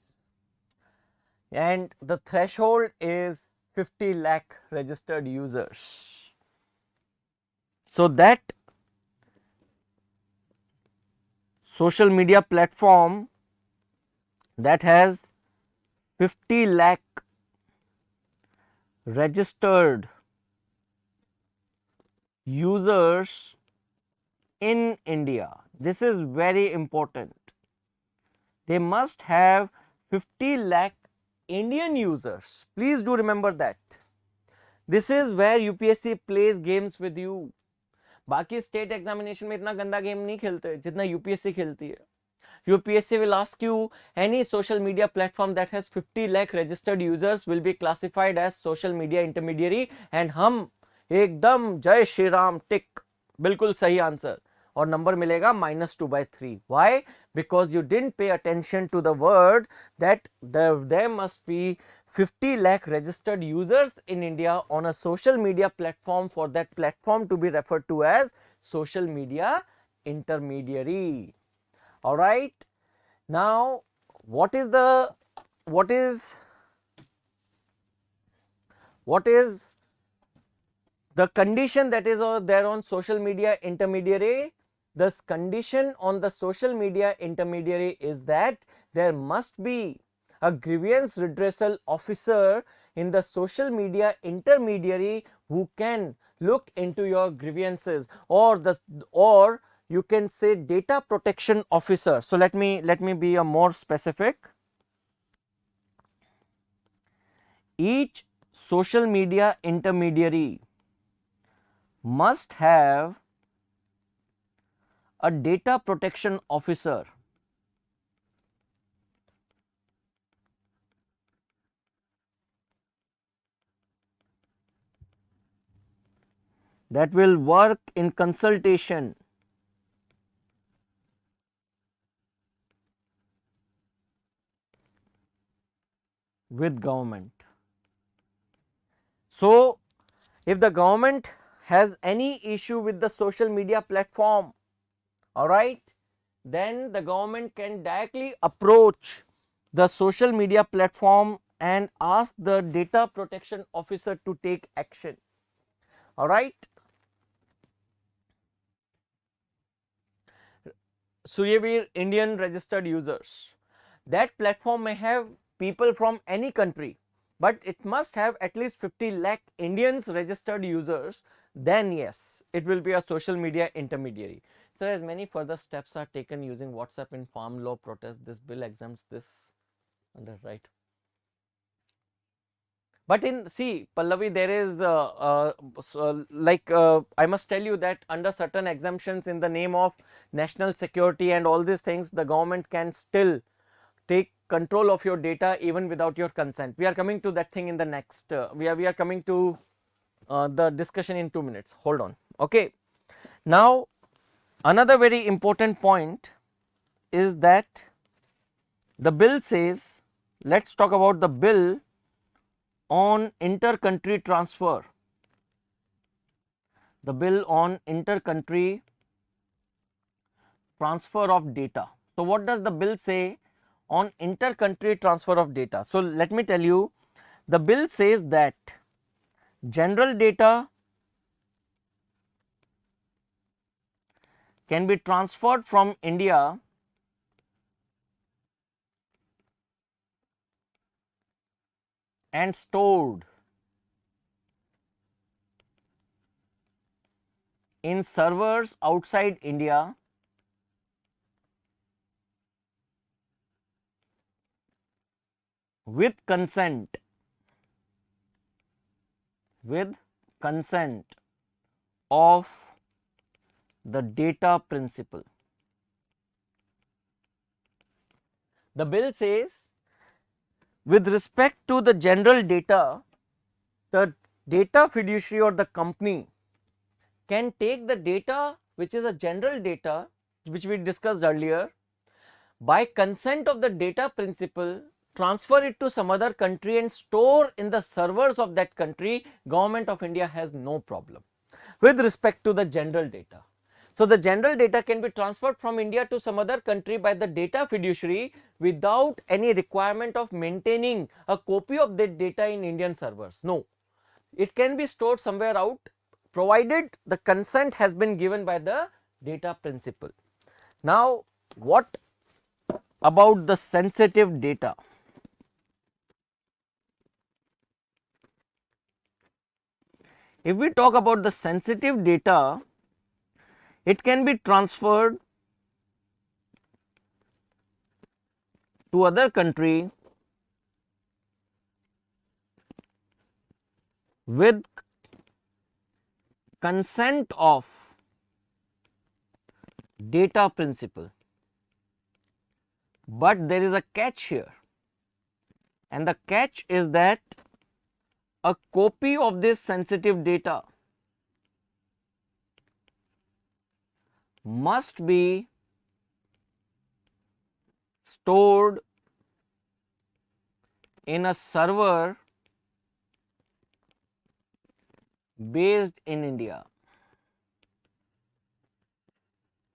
and the threshold is 50 lakh registered users. So that social media platform that has 50 lakh registered users in India. This is very important. They must have 50 lakh Indian users. Please do remember that. This is where UPSC plays games with you. बाकी state examination में इतना गंदा game नहीं खेलते जितना UPSC खेलती है. UPSC will ask you any social media platform that has 50 lakh registered users will be classified as social media intermediary and हम एकदम जय श्री राम टिक बिल्कुल सही आंसर और नंबर मिलेगा -2/3. Why? Because you didn't pay attention to the word that there must be 50 lakh registered users in India on a social media platform for that platform to be referred to as social media intermediary. All right. Now, what is the condition that is there on social media intermediary? This condition on the social media intermediary is that there must be a grievance redressal officer in the social media intermediary who can look into your grievances, or you can say data protection officer. So let me be a more specific. Each social media intermediary must have a data protection officer that will work in consultation with government. So, if the government has any issue with the social media platform, all right, then the government can directly approach the social media platform and ask the data protection officer to take action. All right. Suryavir Indian registered users. That platform may have people from any country, but it must have at least 50 lakh Indians registered users. Then yes, it will be a social media intermediary. So as many further steps are taken using WhatsApp in farm law protest, this bill exempts this under right. But in see Pallavi, there is I must tell you that under certain exemptions in the name of national security and all these things, the government can still take control of your data even without your consent. We are coming to that thing in the next. We are coming to the discussion in 2 minutes. Hold on. Okay. Now, another very important point is that the bill says, let's talk about the bill on inter-country transfer. The bill on inter-country transfer of data. So, what does the bill say on inter-country transfer of data? So, let me tell you, the bill says that general data can be transferred from India and stored in servers outside India with consent of the data principal. The bill says with respect to the general data, the data fiduciary or the company can take the data which is a general data which we discussed earlier, by consent of the data principal, transfer it to some other country and store in the servers of that country. Government of India has no problem with respect to the general data. So, the general data can be transferred from India to some other country by the data fiduciary without any requirement of maintaining a copy of that data in Indian servers. No, it can be stored somewhere out provided the consent has been given by the data principal. Now, what about the sensitive data? If we talk about the sensitive data, it can be transferred to other country with consent of data principal. But there is a catch here, and the catch is that a copy of this sensitive data must be stored in a server based in India.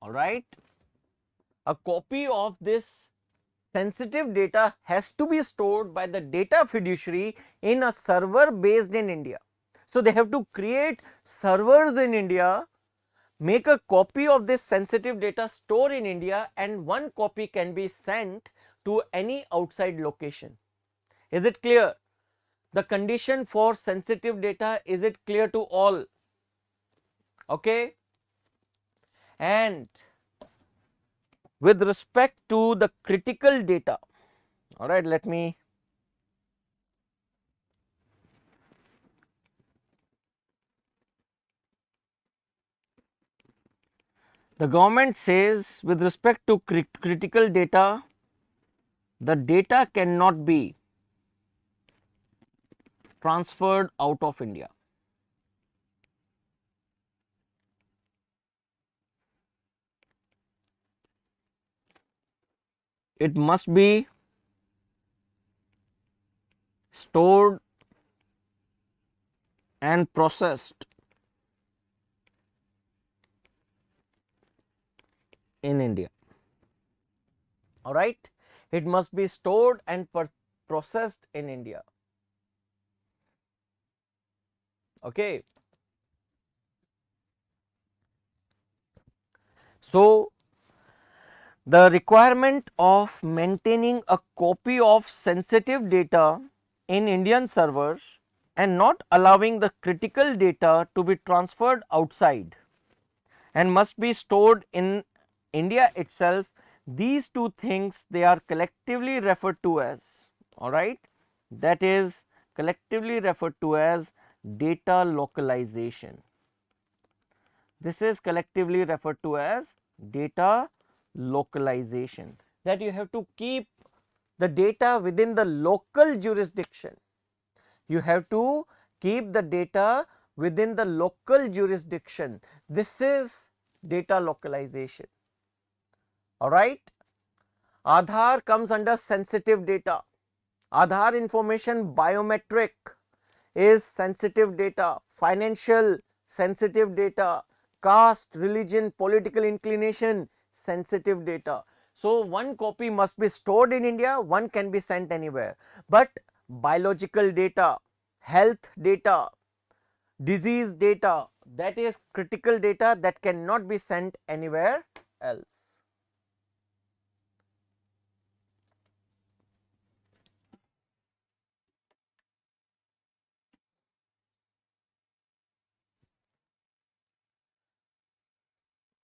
All right, a copy of this sensitive data has to be stored by the data fiduciary in a server based in India. So they have to create servers in India, make a copy of this sensitive data, store in India, and one copy can be sent to any outside location. Is it clear? The condition for sensitive data, is it clear to all? Okay. And with respect to the critical data, all right, let me the government says with respect to critical data, the data cannot be transferred out of India. It must be stored and processed in India. All right, it must be stored and processed in India. Okay. So the requirement of maintaining a copy of sensitive data in Indian servers and not allowing the critical data to be transferred outside and must be stored in India itself, these two things, they are collectively referred to as, all right, that is collectively referred to as data localization. This is collectively referred to as data localization, that you have to keep the data within the local jurisdiction. You have to keep the data within the local jurisdiction. This is data localization. All right. Aadhaar comes under sensitive data. Aadhaar information biometric is sensitive data, financial sensitive data, caste, religion, political inclination, sensitive data. So one copy must be stored in India, one can be sent anywhere. But biological data, health data, disease data, that is critical data that cannot be sent anywhere else.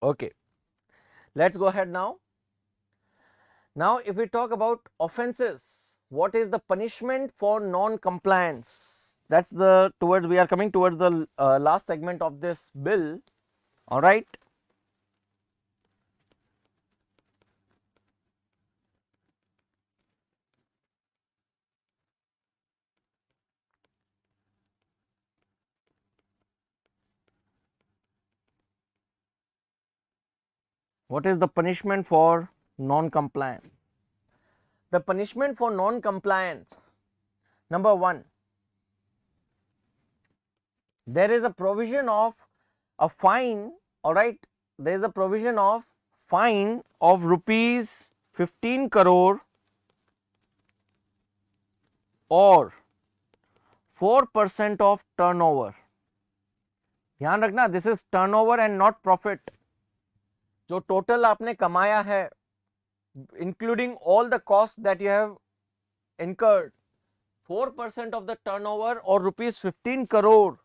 Okay, let's go ahead now. Now, if we talk about offences, what is the punishment for non-compliance? That's the towards we are coming towards the last segment of this bill. All right. What is the punishment for non-compliance? The punishment for non-compliance, number one, there is a provision of a fine. All right, there is a provision of fine of rupees 15 crore or 4% of turnover. ध्यान रखना, this is turnover and not profit. जो total आपने कमाया है, including all the cost that you have incurred, 4% of the turnover or rupees 15 crore,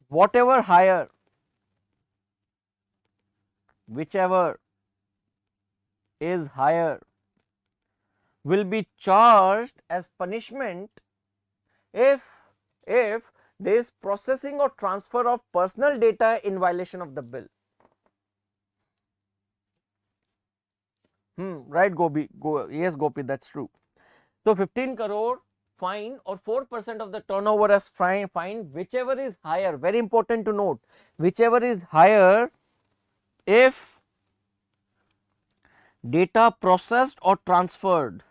whatever higher, whichever is higher will be charged as punishment if there is processing or transfer of personal data in violation of the bill. Right, Gopi? Yes, Gopi, that's true. So 15 crore fine or 4% of the turnover as fine, whichever is higher. Very important to note, whichever is higher if data processed or transferred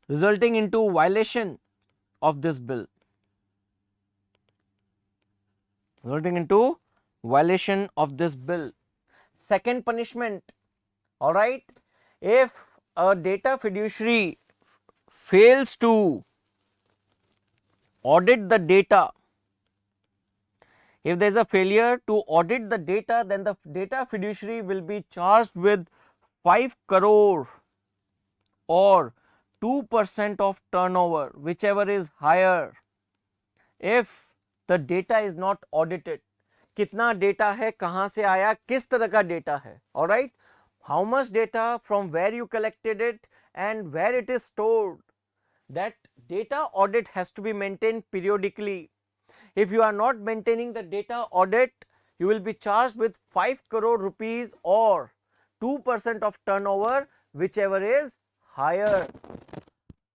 resulting into violation of this bill. Resulting into violation of this bill. Second punishment, all right, if a data fiduciary fails to audit the data, if there is a failure to audit the data, then the data fiduciary will be charged with 5 crore or 2% of turnover, whichever is higher, if the data is not audited. कितना data है, कहां से आया, किस तरह का data है, all right, how much data, from where you collected it and where it is stored. That data audit has to be maintained periodically. If you are not maintaining the data audit, you will be charged with 5 crore rupees or 2% of turnover, whichever is higher.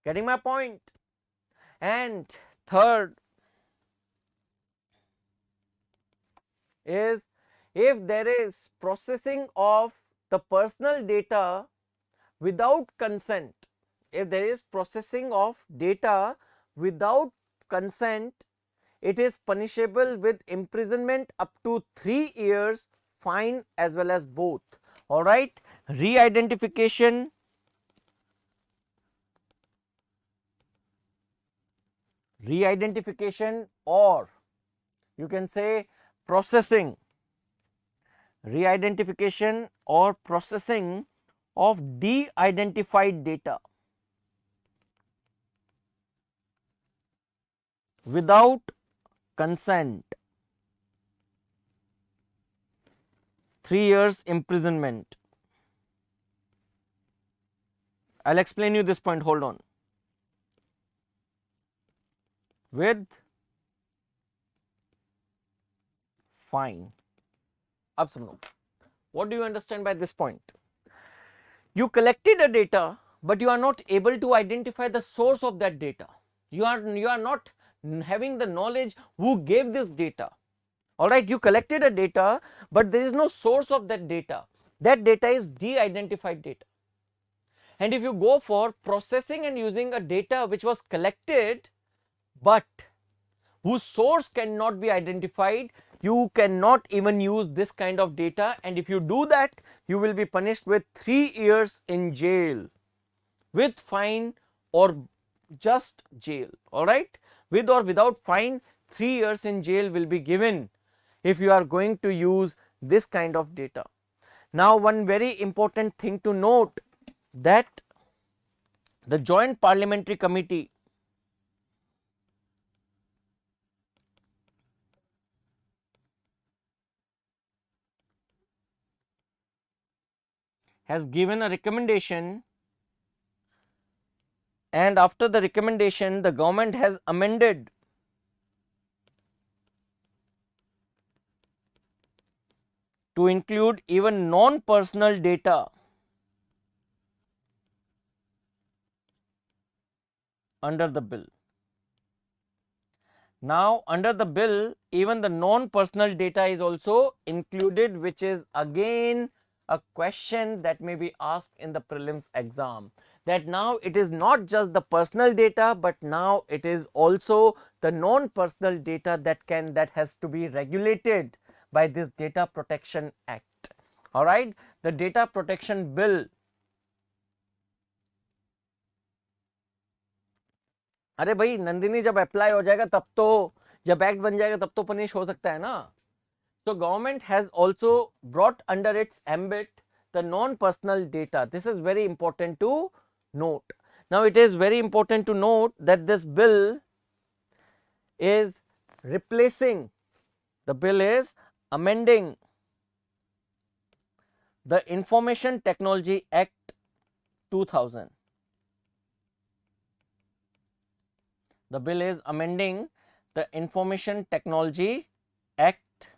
Getting my point? And third is, if there is processing of the personal data without consent, if there is processing of data without consent, it is punishable with imprisonment up to 3 years, fine as well as both. All right, re-identification, or you can say processing, re-identification or processing of de-identified data without consent, 3 years imprisonment. I'll explain you this point, hold on. With fine. Ab suno, what do you understand by this point? You collected a data, but you are not able to identify the source of that data. You are not having the knowledge who gave this data. All right, you collected a data, but there is no source of that data. That data is de-identified data. And if you go for processing and using a data which was collected but whose source cannot be identified, you cannot even use this kind of data, and if you do that, you will be punished with 3 years in jail with fine or just jail. All right, with or without fine, 3 years in jail will be given if you are going to use this kind of data. Now, one very important thing to note, that the Joint Parliamentary Committee has given a recommendation, and after the recommendation the government has amended to include even non-personal data under the bill. Now, under the bill, even the non-personal data is also included, which is again a question that may be asked in the prelims exam, that now it is not just the personal data, but now it is also the non-personal data that has to be regulated by this Data Protection Act. All right, the Data Protection Bill. अरे भाई नंदिनी, जब apply हो जाएगा तब तो, जब act बन जाएगा तब तो पनिश हो सकता है ना. So government has also brought under its ambit the non-personal data. This is very important to note. Now, it is very important to note that this bill is replacing, the bill is amending the Information Technology Act 2000. The bill is amending the Information Technology Act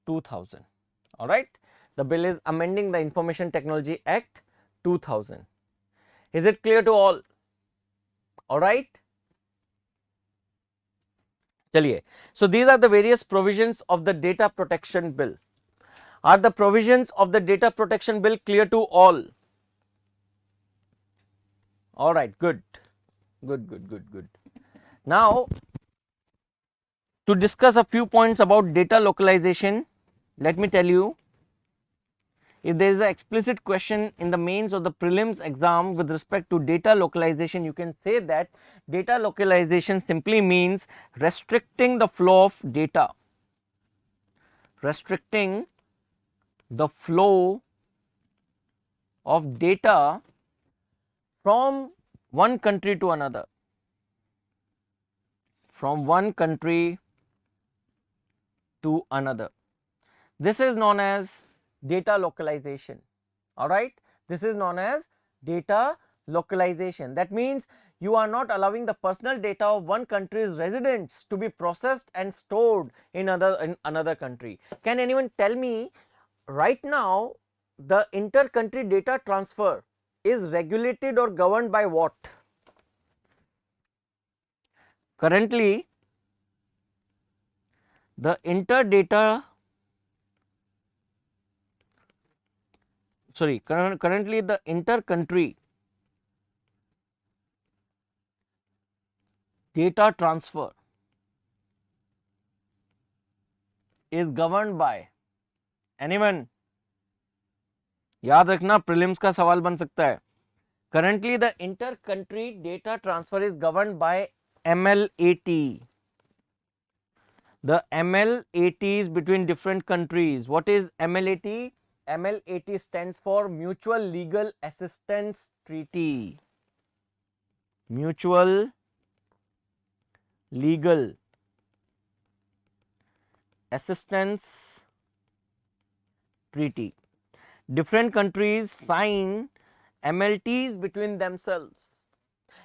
2000. All right. The bill is amending the Information Technology Act 2000. Is it clear to all? All right. Chaliye. So these are the various provisions of the Data Protection Bill. Are the provisions of the Data Protection Bill clear to all? All right. Good. Good. Now, to discuss a few points about data localization, let me tell you, if there is an explicit question in the mains or the prelims exam with respect to data localization, you can say that data localization simply means restricting the flow of data. Restricting the flow of data from one country to another. From one country to another. This is known as data localization. All right. This is known as data localization. That means you are not allowing the personal data of one country's residents to be processed and stored in another country. Can anyone tell me right now the inter-country data transfer is regulated or governed by what? Currently, the currently the inter-country data transfer is governed by, anyone? याद रखना prelims का सवाल बन सकता है. Currently the inter-country data transfer is governed by MLAT. The MLATs between different countries. What is MLAT? MLAT stands for Mutual Legal Assistance Treaty. Mutual Legal Assistance Treaty. Different countries sign MLTs between themselves,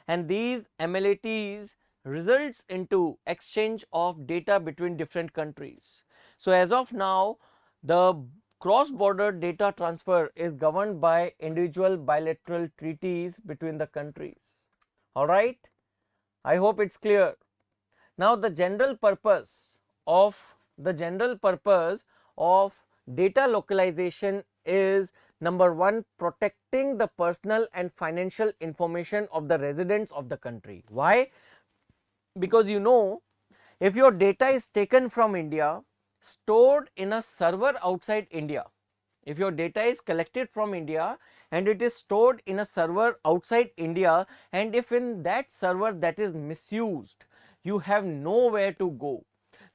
and these MLATs results into exchange of data between different countries. So as of now, the cross-border data transfer is governed by individual bilateral treaties between the countries. All right, I hope it's clear. Now the general purpose of data localization is, number one, protecting the personal and financial information of the residents of the country. Why? Because you know, if your data is taken from India, stored in a server outside India, if your data is collected from India and it is stored in a server outside India, and if in that server that is misused, you have nowhere to go.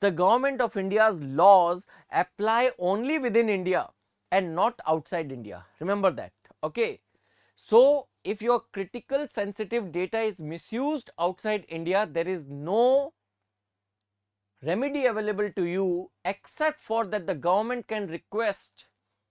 The government of India's laws apply only within India and not outside India. Remember that. Okay. So if your critical sensitive data is misused outside India, there is no remedy available to you except for that the government can request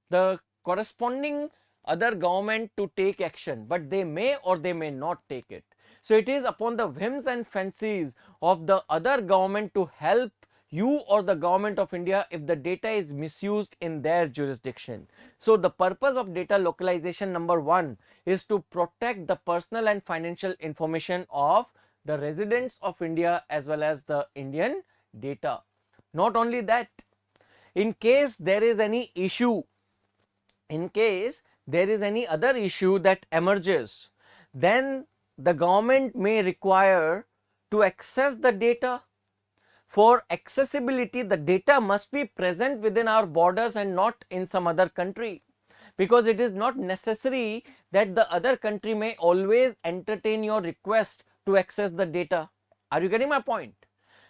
the corresponding other government to take action, but they may or they may not take it. So it is upon the whims and fancies of the other government to help you or the government of India if the data is misused in their jurisdiction. So the purpose of data localization, number one, is to protect the personal and financial information of the residents of India as well as the Indian data. Not only that, in case there is any issue, in case there is any other issue that emerges, then the government may require to access the data. For accessibility, the data must be present within our borders and not in some other country, because it is not necessary that the other country may always entertain your request to access the data. Are you getting my point?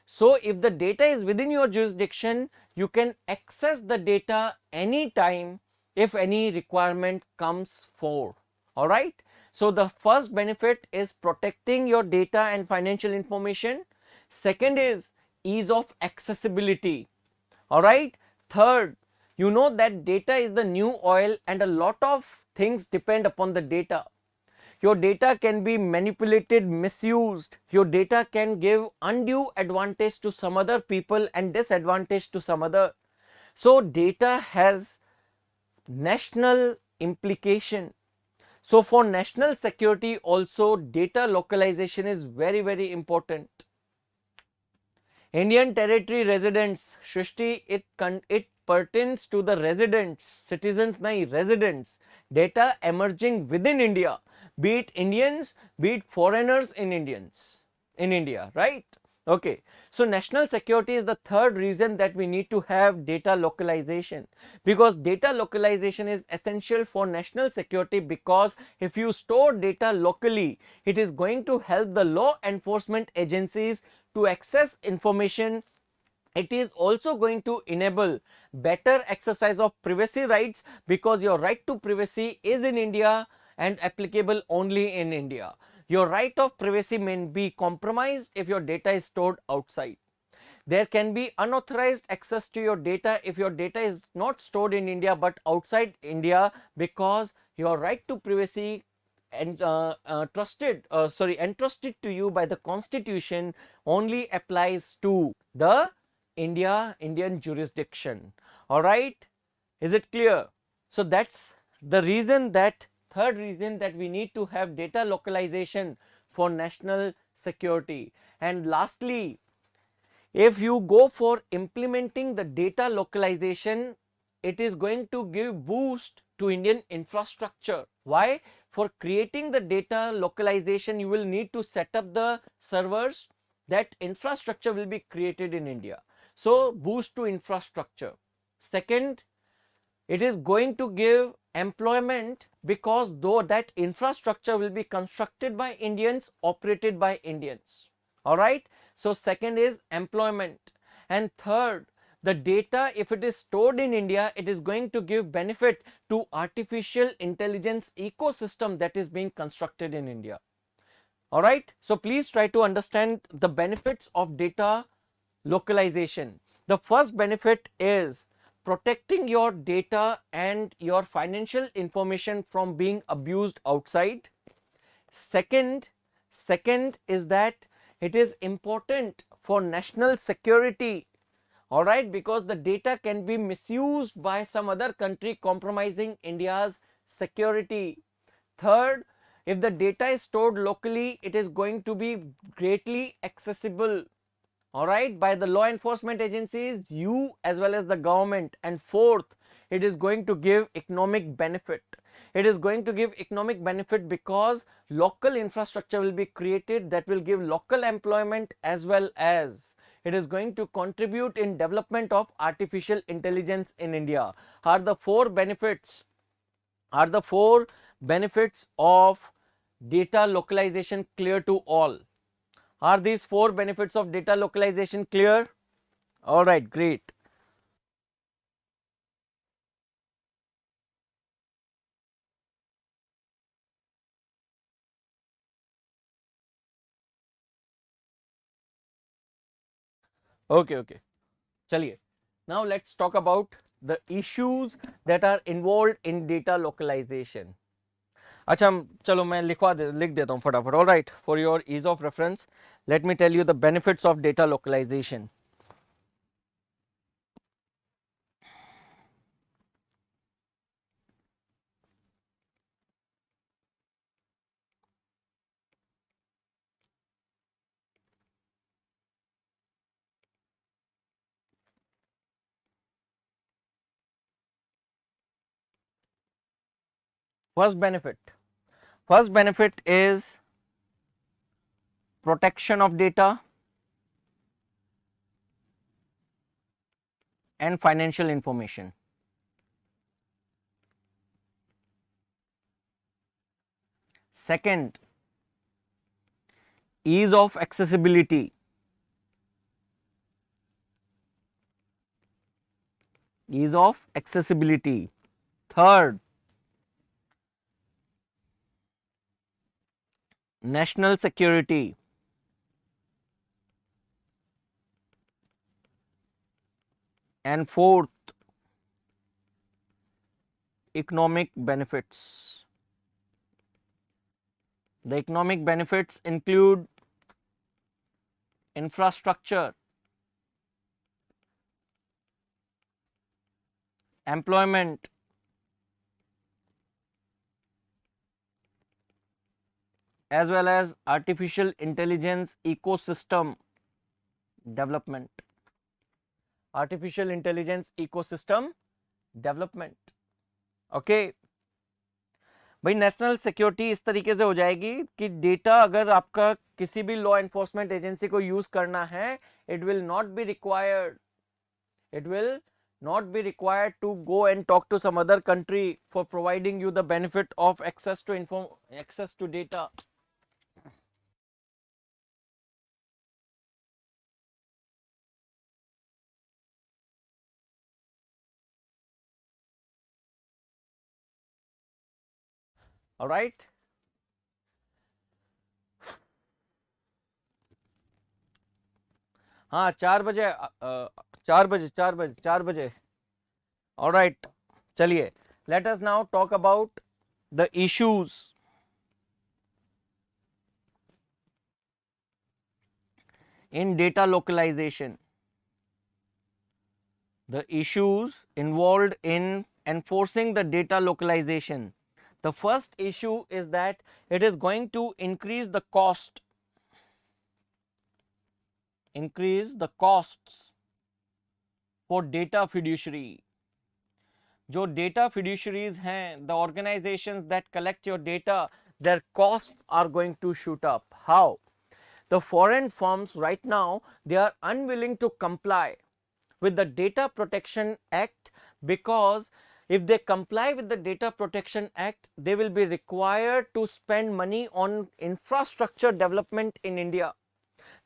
So if the data is within your jurisdiction, you can access the data anytime if any requirement comes for. All right. So the first benefit is protecting your data and financial information. Second is ease of accessibility. All right. Third, you know that data is the new oil and a lot of things depend upon the data. Your data can be manipulated, misused. Your data can give undue advantage to some other people and disadvantage to some other. So data has national implication. So for national security also, data localization is very, very important. Indian territory residents, Shrishti, it pertains to the residents, citizens nahi, residents, data emerging within India, be it Indians, be it foreigners in India, right? Okay, so national security is the third reason that we need to have data localization, because data localization is essential for national security, because if you store data locally, it is going to help the law enforcement agencies to access information. It is also going to enable better exercise of privacy rights, because your right to privacy is in India and applicable only in India. Your right of privacy may be compromised if your data is stored outside. There can be unauthorized access to your data if your data is not stored in India but outside India, because your right to privacy and entrusted to you by the constitution only applies to the Indian jurisdiction. All right, is it clear? So that's the reason, that third reason, that we need to have data localization for national security. And lastly, if you go for implementing the data localization, it is going to give boost to Indian infrastructure. Why? For creating the data localization, you will need to set up the servers. That infrastructure will be created in India, so boost to infrastructure. Second, it is going to give employment, because though that infrastructure will be constructed by Indians, operated by Indians. All right, so second is employment. And third, the data, if it is stored in India, it is going to give benefit to artificial intelligence ecosystem that is being constructed in India. All right, so please try to understand the benefits of data localization. The first benefit is protecting your data and your financial information from being abused outside. Second is that it is important for national security. All right, because the data can be misused by some other country, compromising India's security. Third, if the data is stored locally, it is going to be greatly accessible, all right, by the law enforcement agencies, you as well as the government. And fourth, it is going to give economic benefit. It is going to give economic benefit because local infrastructure will be created that will give local employment, as well as it is going to contribute in development of artificial intelligence in India. Are the four benefits of data localization clear to all? Are these four benefits of data localization clear? All right, great. Okay. चलिए. Now let's talk about the issues that are involved in data localization. अच्छा, चलो मैं लिख देता हूँ फटाफट. All right, for your ease of reference, let me tell you the benefits of data localization. First benefit is protection of data and financial information. Second, ease of accessibility. Third, national security. And fourth, economic benefits. The economic benefits include infrastructure, employment, as well as artificial intelligence ecosystem development. Artificial intelligence ecosystem development. Okay भाई, national security इस तरीके से हो जाएगी कि data अगर आपका किसी भी लॉ एनफोर्समेंट एजेंसी को यूज करना है, it will not be required, it will not be required to go and talk to some other country for providing you the benefit of access to data. All right, हाँ 4 बजे, 4 बजे. All right, चलिए, let us now talk about the issues in data localization. The issues involved in enforcing the data localization. The first issue is that it is going to increase the costs for data fiduciary. जो data fiduciaries हैं, the organizations that collect your data, their costs are going to shoot up. How? The foreign firms right now, they are unwilling to comply with the Data Protection Act, because if they comply with the Data Protection Act, they will be required to spend money on infrastructure development in India.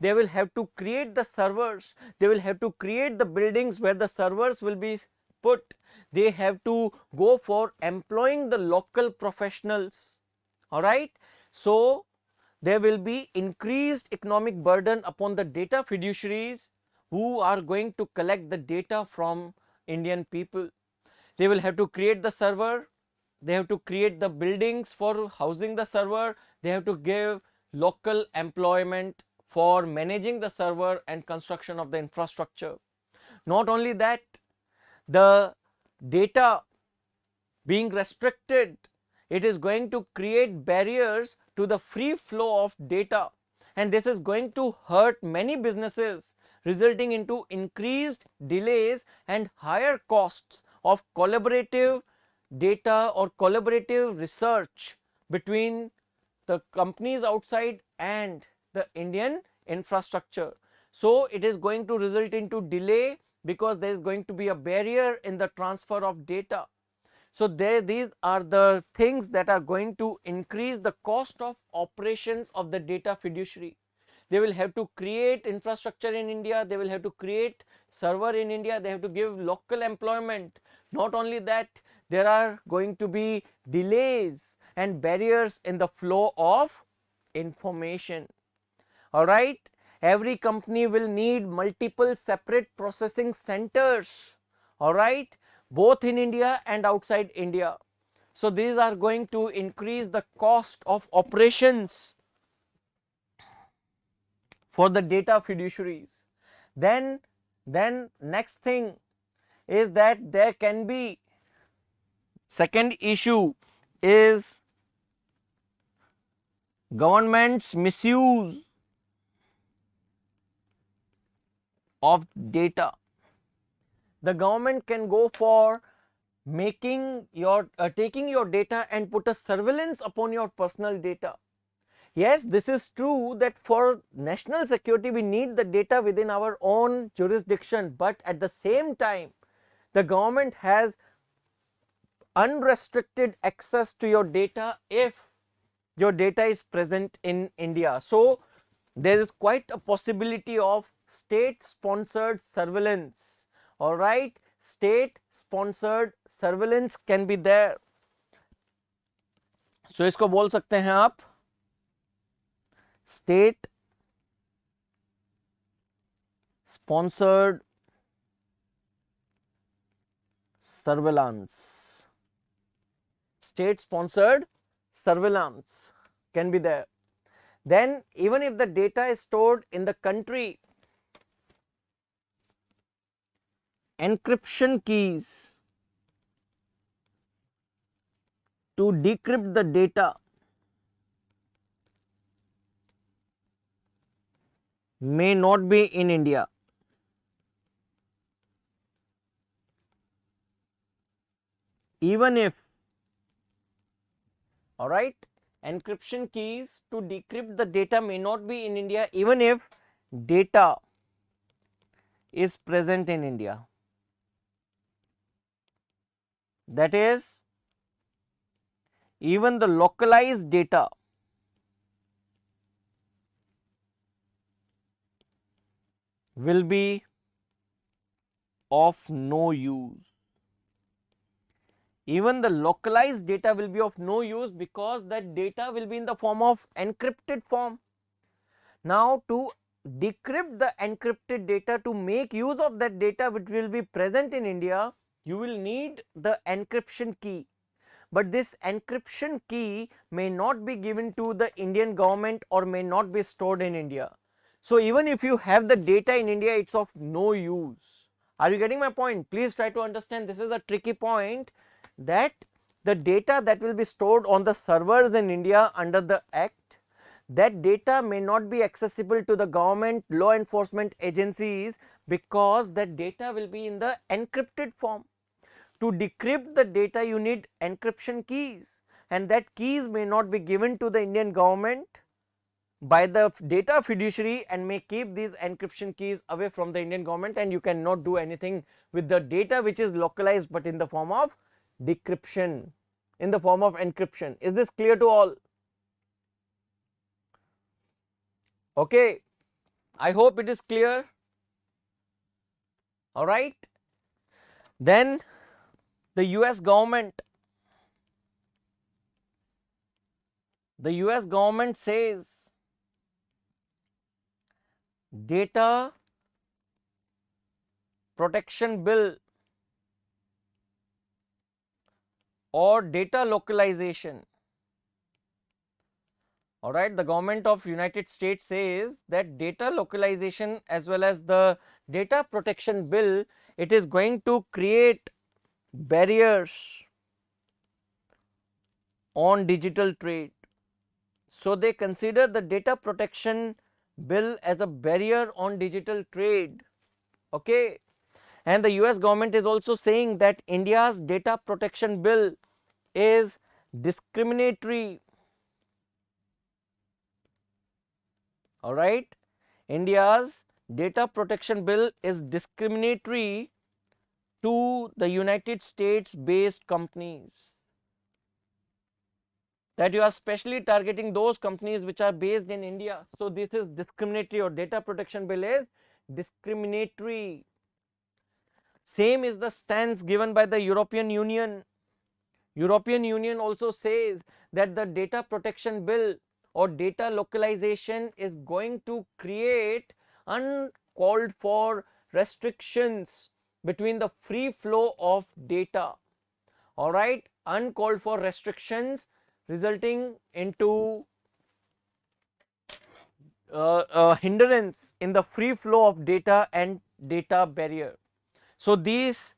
They will have to create the servers, they will have to create the buildings where the servers will be put, they have to go for employing the local professionals. All right, so there will be increased economic burden upon the data fiduciaries who are going to collect the data from Indian people. They will have to create the server, they have to create the buildings for housing the server, they have to give local employment for managing the server and construction of the infrastructure. Not only that, the data being restricted, it is going to create barriers to the free flow of data, and this is going to hurt many businesses, resulting into increased delays and higher costs of collaborative data or collaborative research between the companies outside and the Indian infrastructure. So it is going to result into delay because there is going to be a barrier in the transfer of data. So these are the things that are going to increase the cost of operations of the data fiduciary. They will have to create infrastructure in India, they will have to create server in India, they have to give local employment. Not only that, there are going to be delays and barriers in the flow of information. All right, every company will need multiple separate processing centers, all right, both in India and outside India. So these are going to increase the cost of operations for the data fiduciaries. Then next thing is that there can be, second issue is government's misuse of data. The government can go for making your taking your data and put a surveillance upon your personal data. Yes, this is true that for national security we need the data within our own jurisdiction, but at the same time the government has unrestricted access to your data if your data is present in India. So there is quite a possibility of state sponsored surveillance. All right, state sponsored surveillance can be there. So इसको बोल सकते हैं आप state sponsored surveillance. State sponsored surveillance can be there. Then even if the data is stored in the country, encryption keys to decrypt the data may not be in India. Even if, all right, encryption keys to decrypt the data may not be in India, even if data is present in India. That is, even the localized data will be of no use. Even the localized data will be of no use because that data will be in the form of encrypted form. Now, to decrypt the encrypted data, to make use of that data which will be present in India, you will need the encryption key. But this encryption key may not be given to the Indian government or may not be stored in India. So, even if you have the data in India, it is of no use. Are you getting my point? Please try to understand, this is a tricky point, that the data that will be stored on the servers in India under the Act, that data may not be accessible to the government law enforcement agencies because that data will be in the encrypted form. To decrypt the data, you need encryption keys, and that keys may not be given to the Indian government by the data fiduciary and may keep these encryption keys away from the Indian government, and you cannot do anything with the data which is localized but in the form of decryption, in the form of encryption. Is this clear to all? Okay, I hope it is clear. All right, then the US government says data protection bill or data localization. All right, the government of United States says that data localization as well as the data protection bill, it is going to create barriers on digital trade. So, they consider the data protection bill as a barrier on digital trade. Okay. And the US government is also saying that India's data protection bill is discriminatory. All right, India's data protection bill is discriminatory to the United States based companies, that you are specially targeting those companies which are based in India. So, this is discriminatory, or data protection bill is discriminatory. Same is the stance given by the European Union. European Union also says that the data protection bill or data localization is going to create uncalled for restrictions between the free flow of data. All right, uncalled for restrictions resulting into hindrance in the free flow of data and data barrier. So, these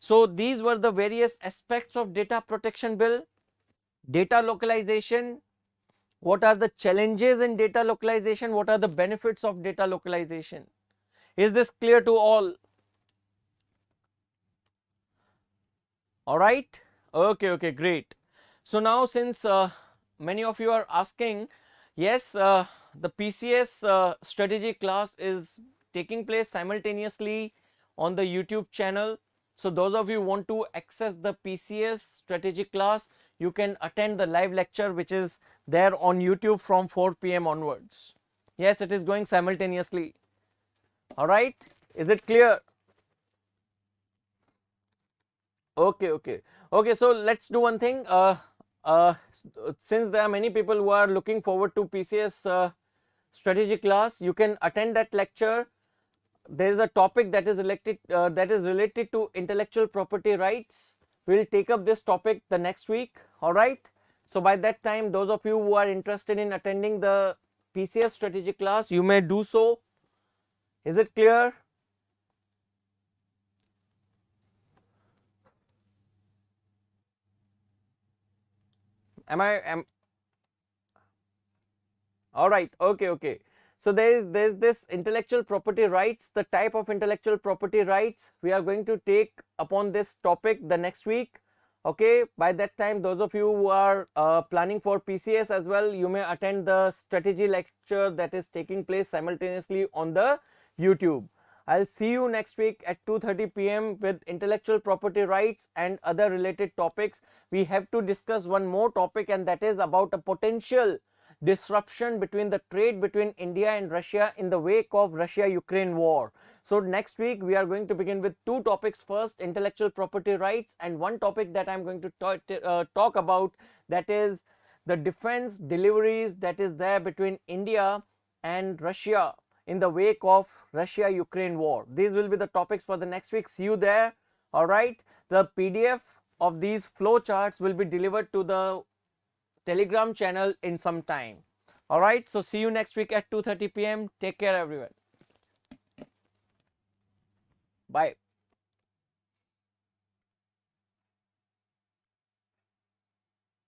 were the various aspects of data protection bill. Data localization, what are the challenges in data localization, what are the benefits of data localization? Is this clear to all? All right, okay, great. So, now since many of you are asking, yes, the PCS strategy class is taking place simultaneously on the YouTube channel. So, those of you who want to access the PCS strategy class, you can attend the live lecture which is there on YouTube from 4 p.m. onwards. Yes, it is going simultaneously. All right, is it clear? Okay. So, let's do one thing. Since there are many people who are looking forward to PCS strategy class, you can attend that lecture there is a topic that is related to intellectual property rights. We'll take up this topic the next week. All right. So by that time, those of you who are interested in attending the PCS strategy class, you may do so. Is it clear? Am all right, okay. So there's this intellectual property rights, the type of intellectual property rights we are going to take upon this topic the next week. Okay, by that time, those of you who are planning for PCS as well, you may attend the strategy lecture that is taking place simultaneously on the YouTube. I'll see you next week at 2:30 p.m. with intellectual property rights and other related topics. We have to discuss one more topic, and that is about a potential disruption between the trade between India and Russia in the wake of Russia-Ukraine war. So next week we are going to begin with two topics. First, intellectual property rights, and one topic that I'm going to talk about, that is the defense deliveries that is there between India and Russia in the wake of Russia-Ukraine war. These will be the topics for the next week. See you there. All right. The PDF of these flow charts will be delivered to the Telegram channel in some time. All right. So see you next week at 2:30 p.m. Take care, everyone. Bye.